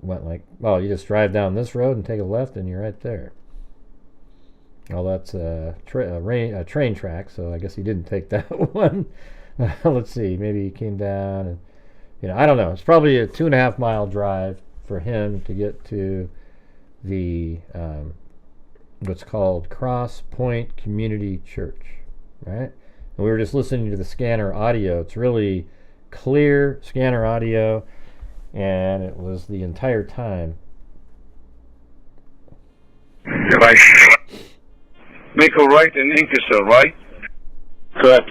Went like, well, you just drive down this road and take a left and you're right there. Well, that's a train track, so I guess he didn't take that one. Let's see, maybe he came down and, I don't know. It's probably a 2.5 mile drive for him to get to the what's called Cross Point Community Church, right? And we were just listening to the scanner audio. It's really clear scanner audio, and it was the entire time. If I make a right in Ingersoll, right? Correct.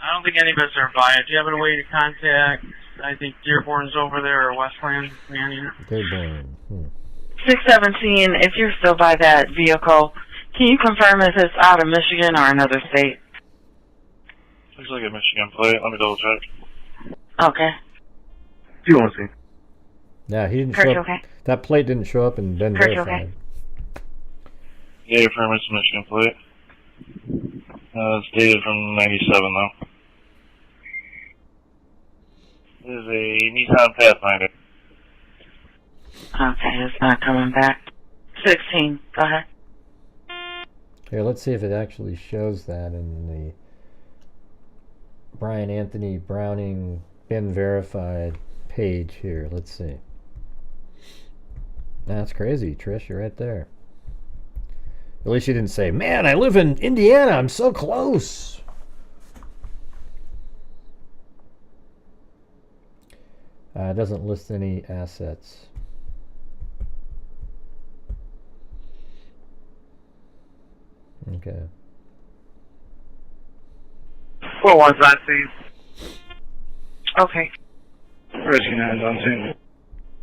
I don't think any of us are by it. Do you have a way to contact, I think Dearborn's over there, or Westland? Dearborn. 617, if you're still by that vehicle, can you confirm if it's out of Michigan or another state? Looks like a Michigan plate. Let me double check. Okay. Do you want to see? Yeah, he didn't Kurt, show up. okay? That plate didn't show up and been Kurt, verified. okay? Yeah, your permit's a Michigan plate. It's dated from 97 though. This is a Nissan Pathfinder. Okay, it's not coming back. 16, go ahead. Here, let's see if it actually shows that in the Brian Anthony Browning been verified page here. Let's see. That's crazy, Trish. You're right there. At least you didn't say, man, I live in Indiana. I'm so close. It doesn't list any assets. Okay. 4-1's on scene. Okay. Rescue 9's on scene.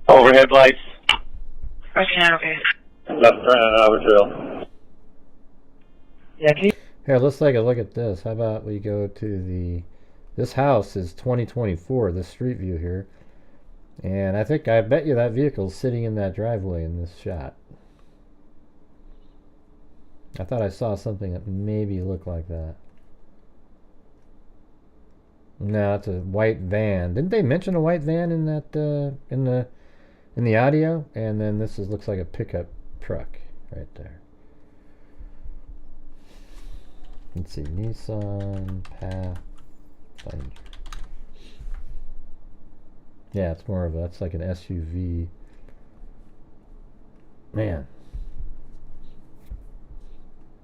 Overhead lights. Rescue, okay. Left turn on Albert Trail. Yeah, Here, let's take a look at this. How about we go to this house is 2024, this street view here. And I bet you that vehicle's sitting in that driveway in this shot. I thought I saw something that maybe looked like that. No, it's a white van. Didn't they mention a white van in that in the audio? And then this looks like a pickup truck right there. Let's see, Nissan Pathfinder. Yeah, it's more of that's like an SUV. Man,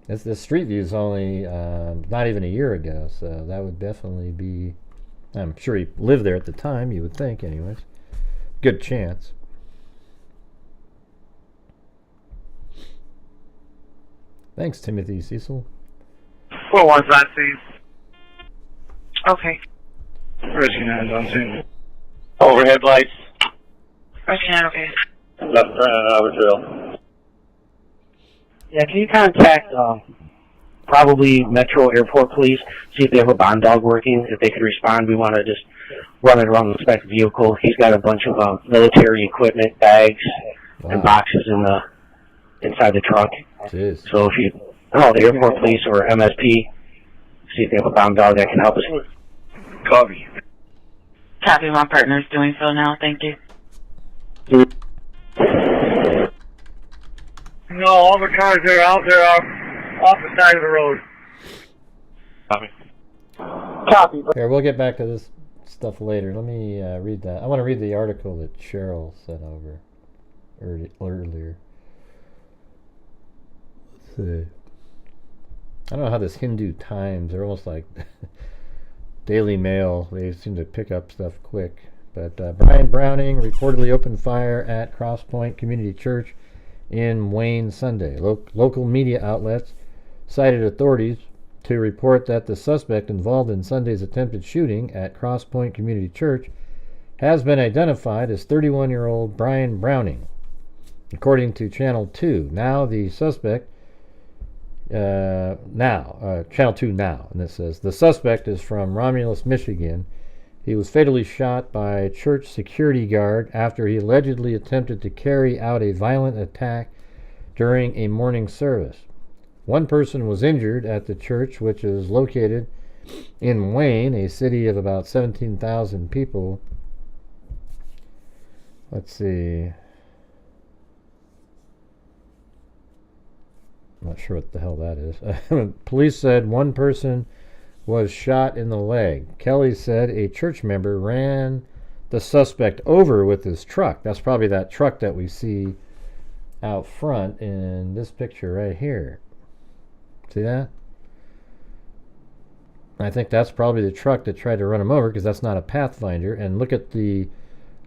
the street view is only not even a year ago, so that would definitely be. I'm sure he lived there at the time. You would think, anyways. Good chance. Thanks, Timothy Cecil. 4-1 sign, please. Okay. Rescue 9 on scene. Overhead lights. Rescue 9, okay. Left turn on Albert Trail. Yeah, can you contact probably Metro Airport Police, see if they have a bond dog working, if they could respond. We want to just run it around the inspect vehicle. He's got a bunch of military equipment, bags, and boxes inside the trunk. Jeez. So if you, the airport police or MSP, see if they have a bomb dog that can help us. Copy. Copy, my partner's doing so now, thank you. No, all the cars are out there off the side of the road. Copy. Copy. Here, we'll get back to this stuff later. Let me read that. I want to read the article that Cheryl sent over earlier. Let's see. I don't know how this Hindu Times, they're almost like Daily Mail. They seem to pick up stuff quick. But Brian Browning reportedly opened fire at Cross Point Community Church in Wayne Sunday. Local media outlets cited authorities to report that the suspect involved in Sunday's attempted shooting at Cross Point Community Church has been identified as 31-year-old Brian Browning. According to Channel 2, now the suspect Channel 2 now, and it says the suspect is from Romulus, Michigan. He was fatally shot by a church security guard after he allegedly attempted to carry out a violent attack during a morning service. One person was injured at the church, which is located in Wayne, a city of about 17,000 people. Let's see. I'm not sure what the hell that is. Police said one person was shot in the leg. Kelly said a church member ran the suspect over with his truck. That's probably that truck that we see out front in this picture right here. See that? I think that's probably the truck that tried to run him over, because that's not a Pathfinder. And look at the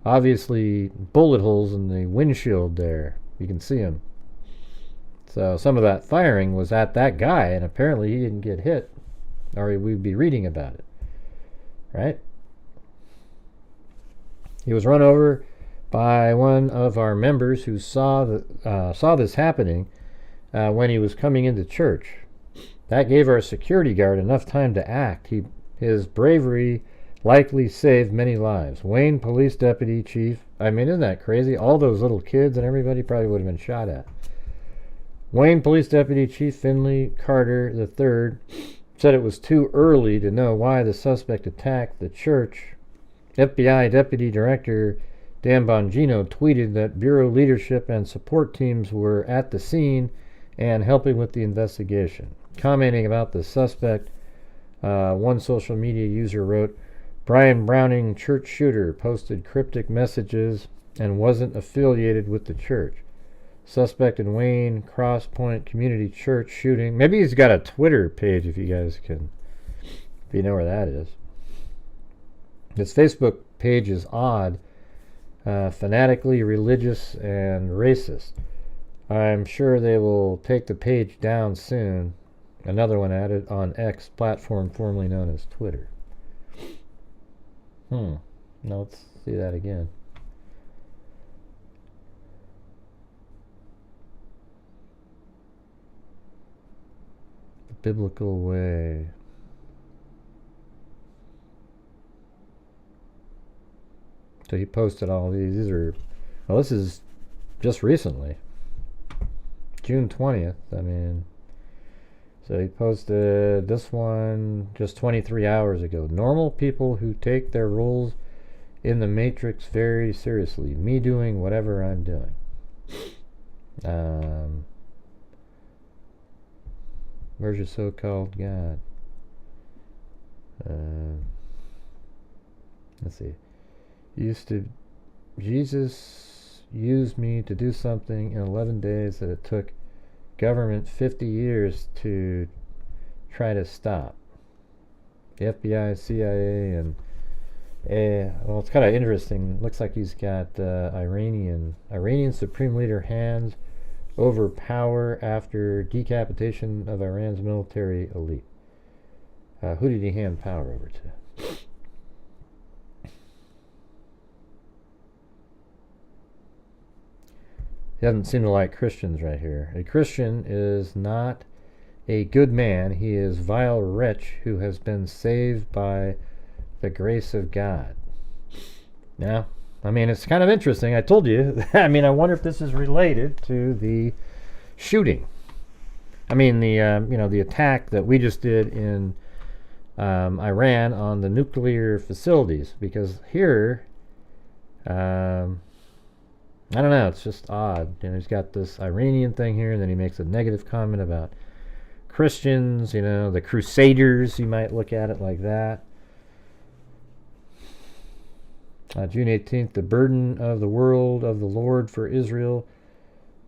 obviously bullet holes in the windshield there. You can see them. So some of that firing was at that guy, and apparently he didn't get hit, or we'd be reading about it, right? He was run over by one of our members who saw this happening when he was coming into church. That gave our security guard enough time to act. His bravery likely saved many lives. Wayne Police Deputy Chief, I mean, isn't that crazy? All those little kids and everybody probably would have been shot at. Wayne Police Deputy Chief Finley Carter III said it was too early to know why the suspect attacked the church. FBI Deputy Director Dan Bongino tweeted that Bureau leadership and support teams were at the scene and helping with the investigation. Commenting about the suspect, one social media user wrote, Brian Browning, church shooter, posted cryptic messages and wasn't affiliated with the church. Suspect in Wayne Cross Point Community Church shooting. Maybe he's got a Twitter page if you guys can, if you know where that is. His Facebook page is odd, fanatically religious and racist. I'm sure they will take the page down soon. Another one added on X, platform formerly known as Twitter. Now let's see that again. The biblical way. So he posted all these. These are, well, this is just recently. June 20th. I mean, So he posted this one just 23 hours ago. Normal people who take their roles in the Matrix very seriously. Me doing whatever I'm doing. Where's your so-called God? Let's see. Jesus used me to do something in 11 days that it took government 50 years to try to stop. The FBI, CIA, and well, it's kind of interesting. Looks like he's got Iranian Supreme Leader hands over power after decapitation of Iran's military elite. Who did he hand power over to? He doesn't seem to like Christians right here. A Christian is not a good man. He is vile wretch who has been saved by the grace of God. Now, I mean, it's kind of interesting. I told you. I mean, I wonder if this is related to the shooting. I mean, the attack that we just did in Iran on the nuclear facilities. Because here, I don't know, it's just odd. He's got this Iranian thing here, and then he makes a negative comment about Christians, the Crusaders. You might look at it like that. June 18th, the burden of the world of the Lord for Israel,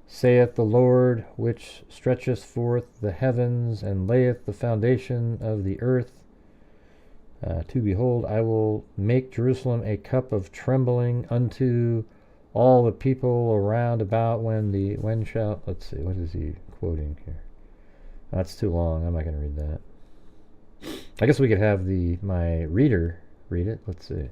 saith the Lord, which stretcheth forth the heavens and layeth the foundation of the earth. To behold, I will make Jerusalem a cup of trembling unto all the people around about when shall, let's see, what is he quoting here? That's too long. I'm not going to read that. I guess we could have my reader read it. Let's see.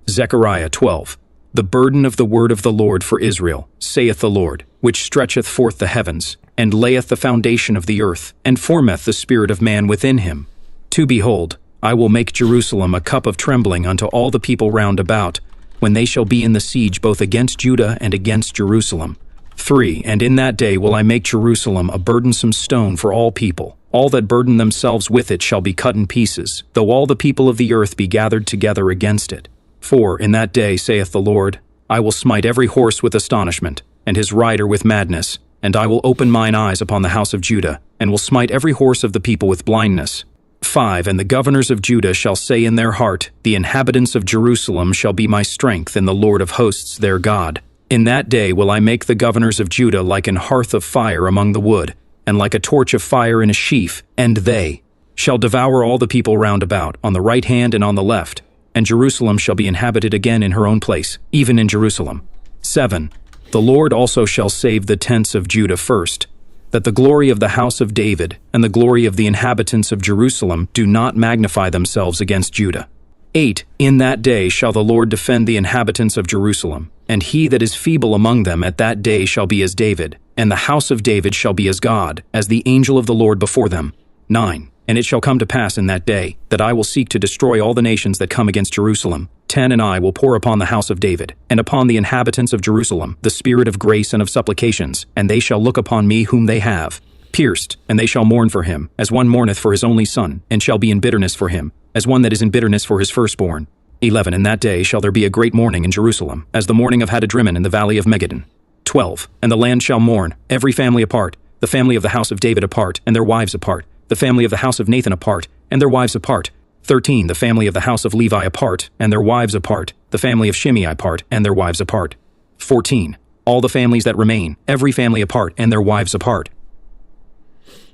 Zechariah 12. The burden of the word of the Lord for Israel, saith the Lord, which stretcheth forth the heavens, and layeth the foundation of the earth, and formeth the spirit of man within him. To behold, I will make Jerusalem a cup of trembling unto all the people round about, when they shall be in the siege both against Judah and against Jerusalem. 3. And in that day will I make Jerusalem a burdensome stone for all people. All that burden themselves with it shall be cut in pieces, though all the people of the earth be gathered together against it. 4. In that day, saith the Lord, I will smite every horse with astonishment, and his rider with madness, and I will open mine eyes upon the house of Judah, and will smite every horse of the people with blindness. 5. And the governors of Judah shall say in their heart, the inhabitants of Jerusalem shall be my strength in the Lord of hosts their God. In that day will I make the governors of Judah like an hearth of fire among the wood, and like a torch of fire in a sheaf, and they shall devour all the people round about, on the right hand and on the left. And Jerusalem shall be inhabited again in her own place, even in Jerusalem. 7. The Lord also shall save the tents of Judah first, that the glory of the house of David and the glory of the inhabitants of Jerusalem do not magnify themselves against Judah. 8. In that day shall the Lord defend the inhabitants of Jerusalem, and he that is feeble among them at that day shall be as David, and the house of David shall be as God, as the angel of the Lord before them. 9. And it shall come to pass in that day, that I will seek to destroy all the nations that come against Jerusalem. 10. And I will pour upon the house of David, and upon the inhabitants of Jerusalem, the spirit of grace and of supplications, and they shall look upon me whom they have pierced, and they shall mourn for him, as one mourneth for his only son, and shall be in bitterness for him, as one that is in bitterness for his firstborn. 11. In that day shall there be a great mourning in Jerusalem, as the mourning of Hadadrimmon in the valley of Megiddon. 12. And the land shall mourn, every family apart, the family of the house of David apart, and their wives apart, the family of the house of Nathan apart, and their wives apart. 13. The family of the house of Levi apart, and their wives apart, the family of Shimei apart, and their wives apart. 14. All the families that remain, every family apart, and their wives apart.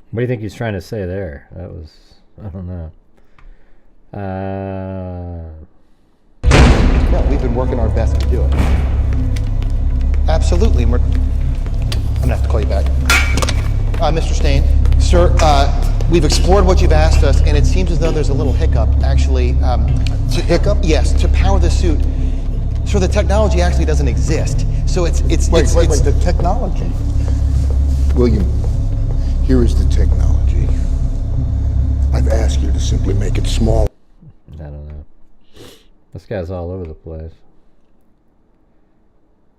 What do you think he's trying to say there? That was, I don't know. Yeah, we've been working our best to do it. Absolutely. I'm going to have to call you back. Mr. Stain, sir, we've explored what you've asked us, and it seems as though there's a little hiccup, actually. Hiccup? Yes, to power the suit. So the technology actually doesn't exist. So wait, the technology? William, here is the technology. I've asked you to simply make it small. I don't know. This guy's all over the place.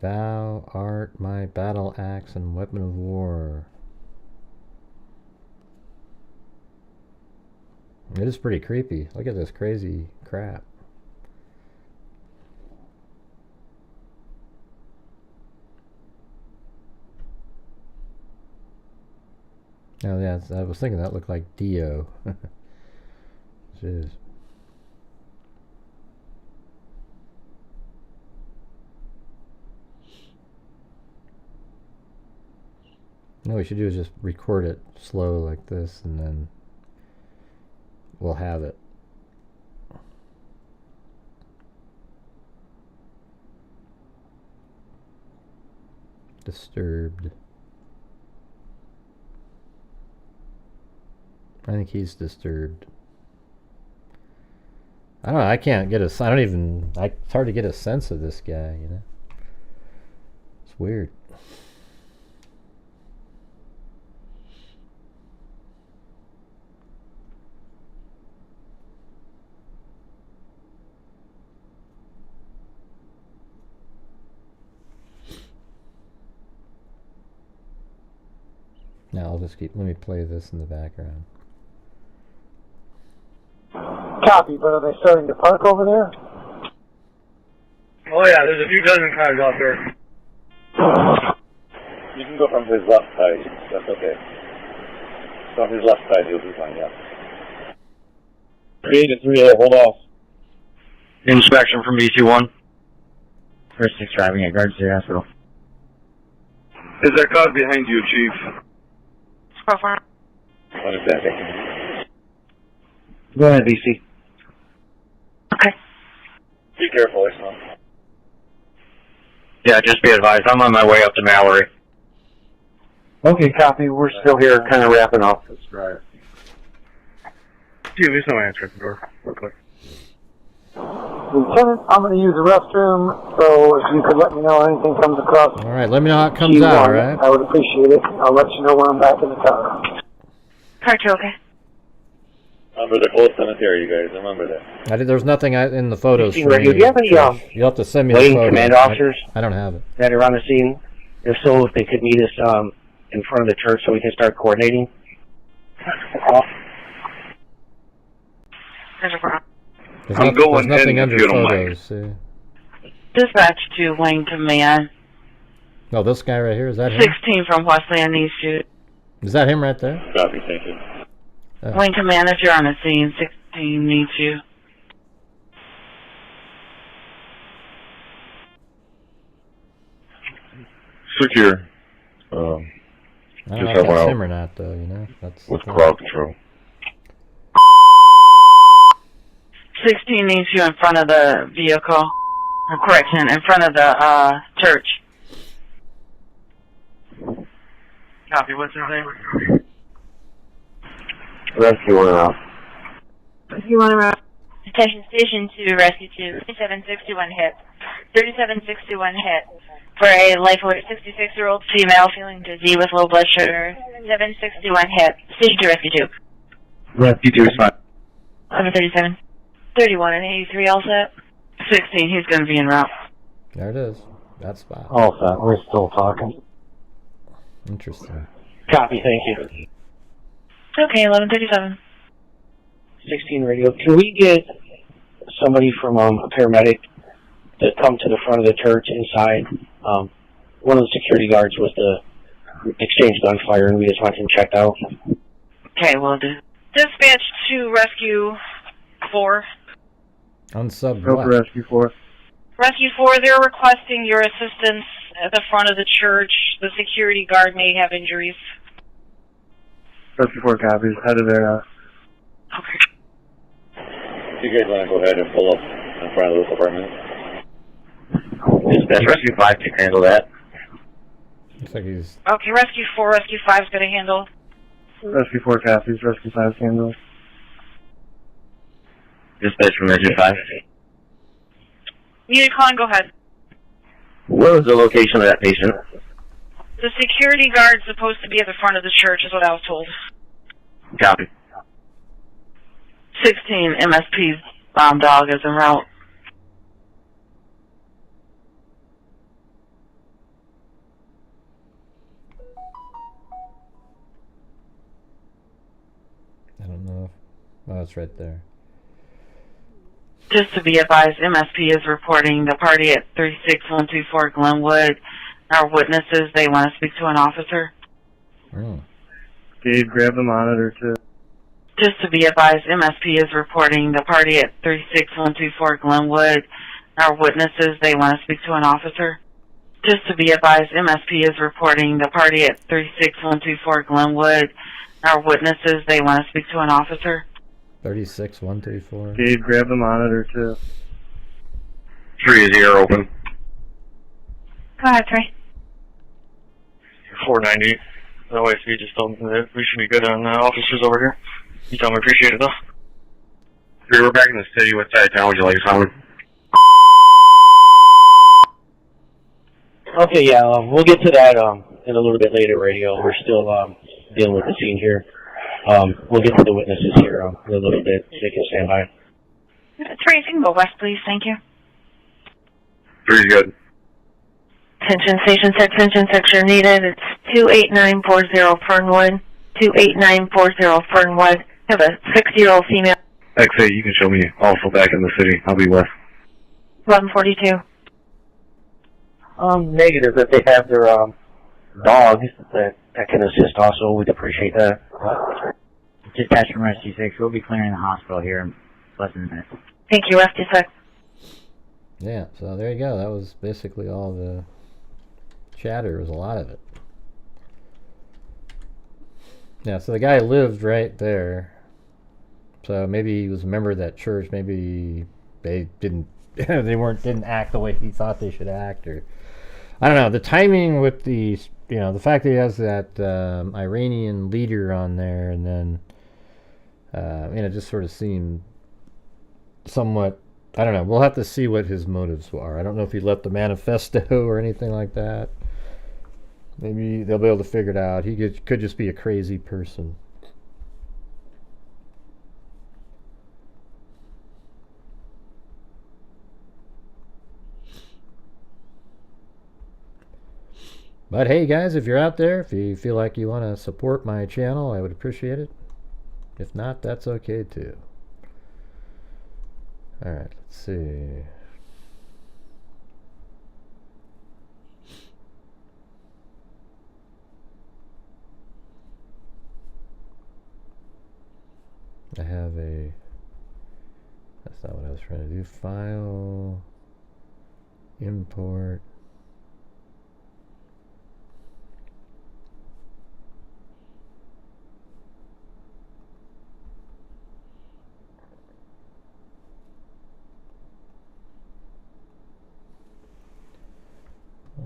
Thou art my battle axe and weapon of war. It is pretty creepy. Look at this crazy crap. Oh yeah, I was thinking that looked like Dio. Jeez. What we should do is just record it slow like this, and then we'll have it. Disturbed. I think he's disturbed. I don't know, I can't get a... I don't even... it's hard to get a sense of this guy, you know? It's weird. Now I'll just keep... Let me play this in the background. Copy, but are they starting to park over there? Oh yeah, there's a few dozen cars out there. You can go from his left side. That's okay. From his left side, you'll be fine, yeah. 3-8, hold off. Inspection from BC1. First 6 driving at Guards City Hospital. Is that car behind you, Chief? Profile. What is that? Go ahead, BC. Okay. Be careful, Islam. Yeah, just be advised, I'm on my way up to Mallory. Okay, copy. We're still here, kind of wrapping up. That's right. Gee, there's no answer at the door. Real quick. Lieutenant, I'm going to use the restroom, so if you could let me know anything comes across. Alright, let me know how it comes out, alright? I would appreciate it. I'll let you know when I'm back in the car. Carter, okay. Remember the close cemetery, you guys. Remember that. There's nothing in the photos for Do you have any you'll have to send me the lane photos. command officers I don't have it. that are on the scene? If so, if they could meet us in front of the church so we can start coordinating. There's nothing under photos. See? Dispatch to Wayne Command. Oh, this guy right here, is that him? 16 from Westland needs you. Is that him right there? Copy, thank you. Oh. Wayne Command, if you're on the scene, 16 needs you. Secure. I don't Just know if have one that's out him or not, though, you know? That's with crowd control. 16 needs you in front of the vehicle. Or correction, in front of the church. Copy, what's his name? Rescue 1 out. You want to Attention Station to Rescue 2, 3761 hit. 3761 hit. For a life alert 66-year-old female feeling dizzy with low blood sugar. 761 hit. Station to Rescue 2. Rescue 2 is fine. 737. 31 and 83 all set. 16, he's going to be en route. There it is. That spot. All set. We're still talking. Interesting. Copy, thank you. Okay, 1137. 16 radio. Can we get somebody from a paramedic to come to the front of the church inside? One of the security guards was the exchange gunfire, and we just want him checked out. Okay, we'll do. Dispatch to Rescue 4. On sub Go for Rescue 4. Rescue 4, they're requesting your assistance at the front of the church. The security guard may have injuries. Rescue 4 copies. Headed there now. Okay. You guys want to go ahead and pull up in front of this apartment? Dispatch, Rescue 5 can handle that. Looks like he's... Okay, Rescue 4, Rescue 5 is going to handle. Rescue 4 copies. Rescue 5 handle. Dispatch from Rescue 5. Unicon, go ahead. Where was the location of that patient? The security guard's supposed to be at the front of the church, is what I was told. Copy. 16, MSP bomb dog is en route. Oh, it's right there. Just to be advised, MSP is reporting the party at 36124 Glenwood. Our witnesses, they want to speak to an officer. Oh. Dave, grab the monitor too. Just to be advised, MSP is reporting the party at 36124 Glenwood. Our witnesses, they want to speak to an officer. Just to be advised, MSP is reporting the party at 36124 Glenwood. Our witnesses, they want to speak to an officer. 36124. Dave, grab the monitor too. 3 is here, open. Go ahead, Trey. 490. The OIC just told me that we should be good on officers over here. You tell me appreciate it though. 3, we're back in the city. What side of town would you like us on? Okay, yeah, we'll get to that in a little bit later, radio. We're still dealing with the scene here. We'll get to the witnesses here in a little bit. They can stand by. Trey, you can go west, please. Thank you. 3 is good. Attention station set, attention sector needed. It's 28940 Fernwood. 28940 Fernwood. Have a 6-year-old female. XA, you can show me also back in the city. I'll be west. 1142. Negative if they have their dog that can assist also. We'd appreciate that. Dispatch from Rescue 6. We'll be clearing the hospital here in less than a minute. Thank you, Rescue 6. Yeah, so there you go. That was basically all the chatter. There was a lot of it. Yeah, so the guy lived right there. So maybe he was a member of that church. Maybe they didn't didn't act the way he thought they should act, or I don't know. The timing with the the fact that he has that Iranian leader on there, and then it just sort of seemed somewhat. I don't know. We'll have to see what his motives are. I don't know if he left the manifesto or anything like that. Maybe they'll be able to figure it out. He could just be a crazy person. But hey guys, if you're out there, if you feel like you want to support my channel, I would appreciate it. If not, that's okay too. Alright, let's see. I have a... That's not what I was trying to do. File... Import...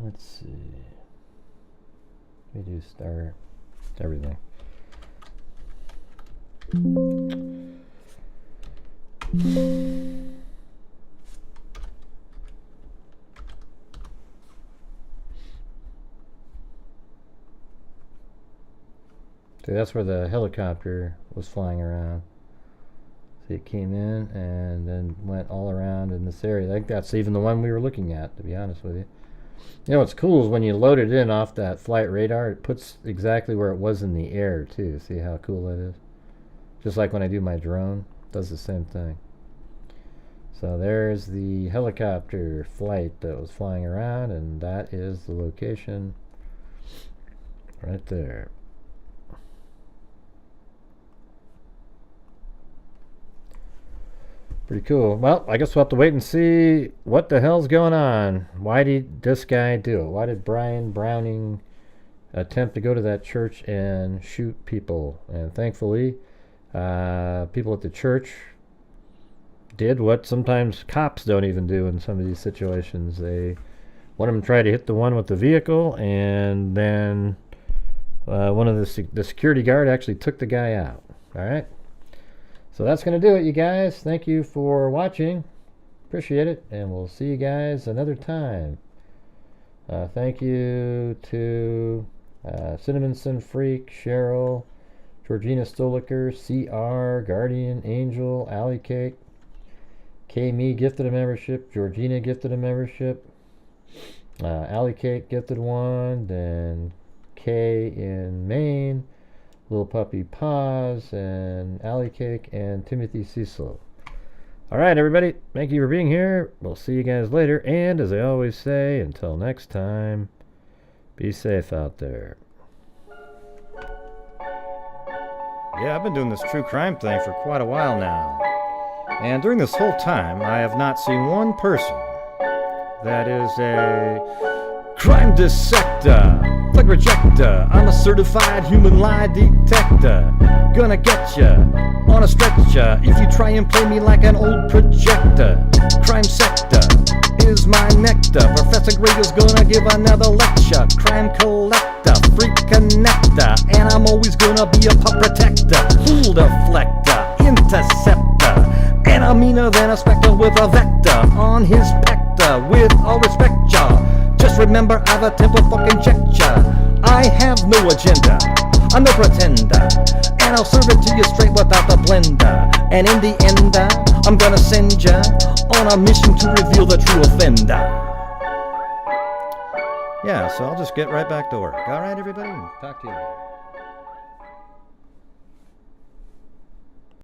Let's see. We do start everything. See, that's where the helicopter was flying around. See, it came in and then went all around in this area. I think that's even the one we were looking at, to be honest with you. You know what's cool is when you load it in off that flight radar, it puts exactly where it was in the air too. See how cool that is? Just like when I do my drone, it does the same thing. So there's the helicopter flight that was flying around, and that is the location right there. Pretty cool. Well, I guess we'll have to wait and see what the hell's going on. Why did this guy do it? Why did Brian Browning attempt to go to that church and shoot people? And thankfully, people at the church did what sometimes cops don't even do in some of these situations. One of them tried to hit the one with the vehicle, and then one of the security guard actually took the guy out. All right. So that's going to do it, you guys. Thank you for watching. Appreciate it. And we'll see you guys another time. Thank you to Cinnamon Sun Freak, Cheryl, Georgina Stoliker, CR, Guardian, Angel, Alley Cake, K-Me gifted a membership, Georgina gifted a membership, Alley Cake gifted one, then Kay in Maine, Little Puppy Paws, and Alley Cake, and Timothy Cecil. Alright, everybody. Thank you for being here. We'll see you guys later. And as I always say, until next time, be safe out there. Yeah, I've been doing this true crime thing for quite a while now. And during this whole time, I have not seen one person that is a crime dissector, flag rejector. I'm a certified human lie detector. Gonna get ya on a stretcher if you try and play me like an old projector. Crime sector is my nectar. Professor Gregel's gonna give another lecture. Crime collector, freak connector, and I'm always gonna be a pup protector. Fool deflector, interceptor, and I'm meaner than a spectre with a vector on his pector. With all respect, y'all, just remember I've a temper fucking checked ya. I have no agenda, I'm no pretender, and I'll serve it to you straight without the blender. And in the end, I'm gonna send ya on a mission to reveal the true offender. Yeah, so I'll just get right back to work. Alright, everybody? Talk to you later.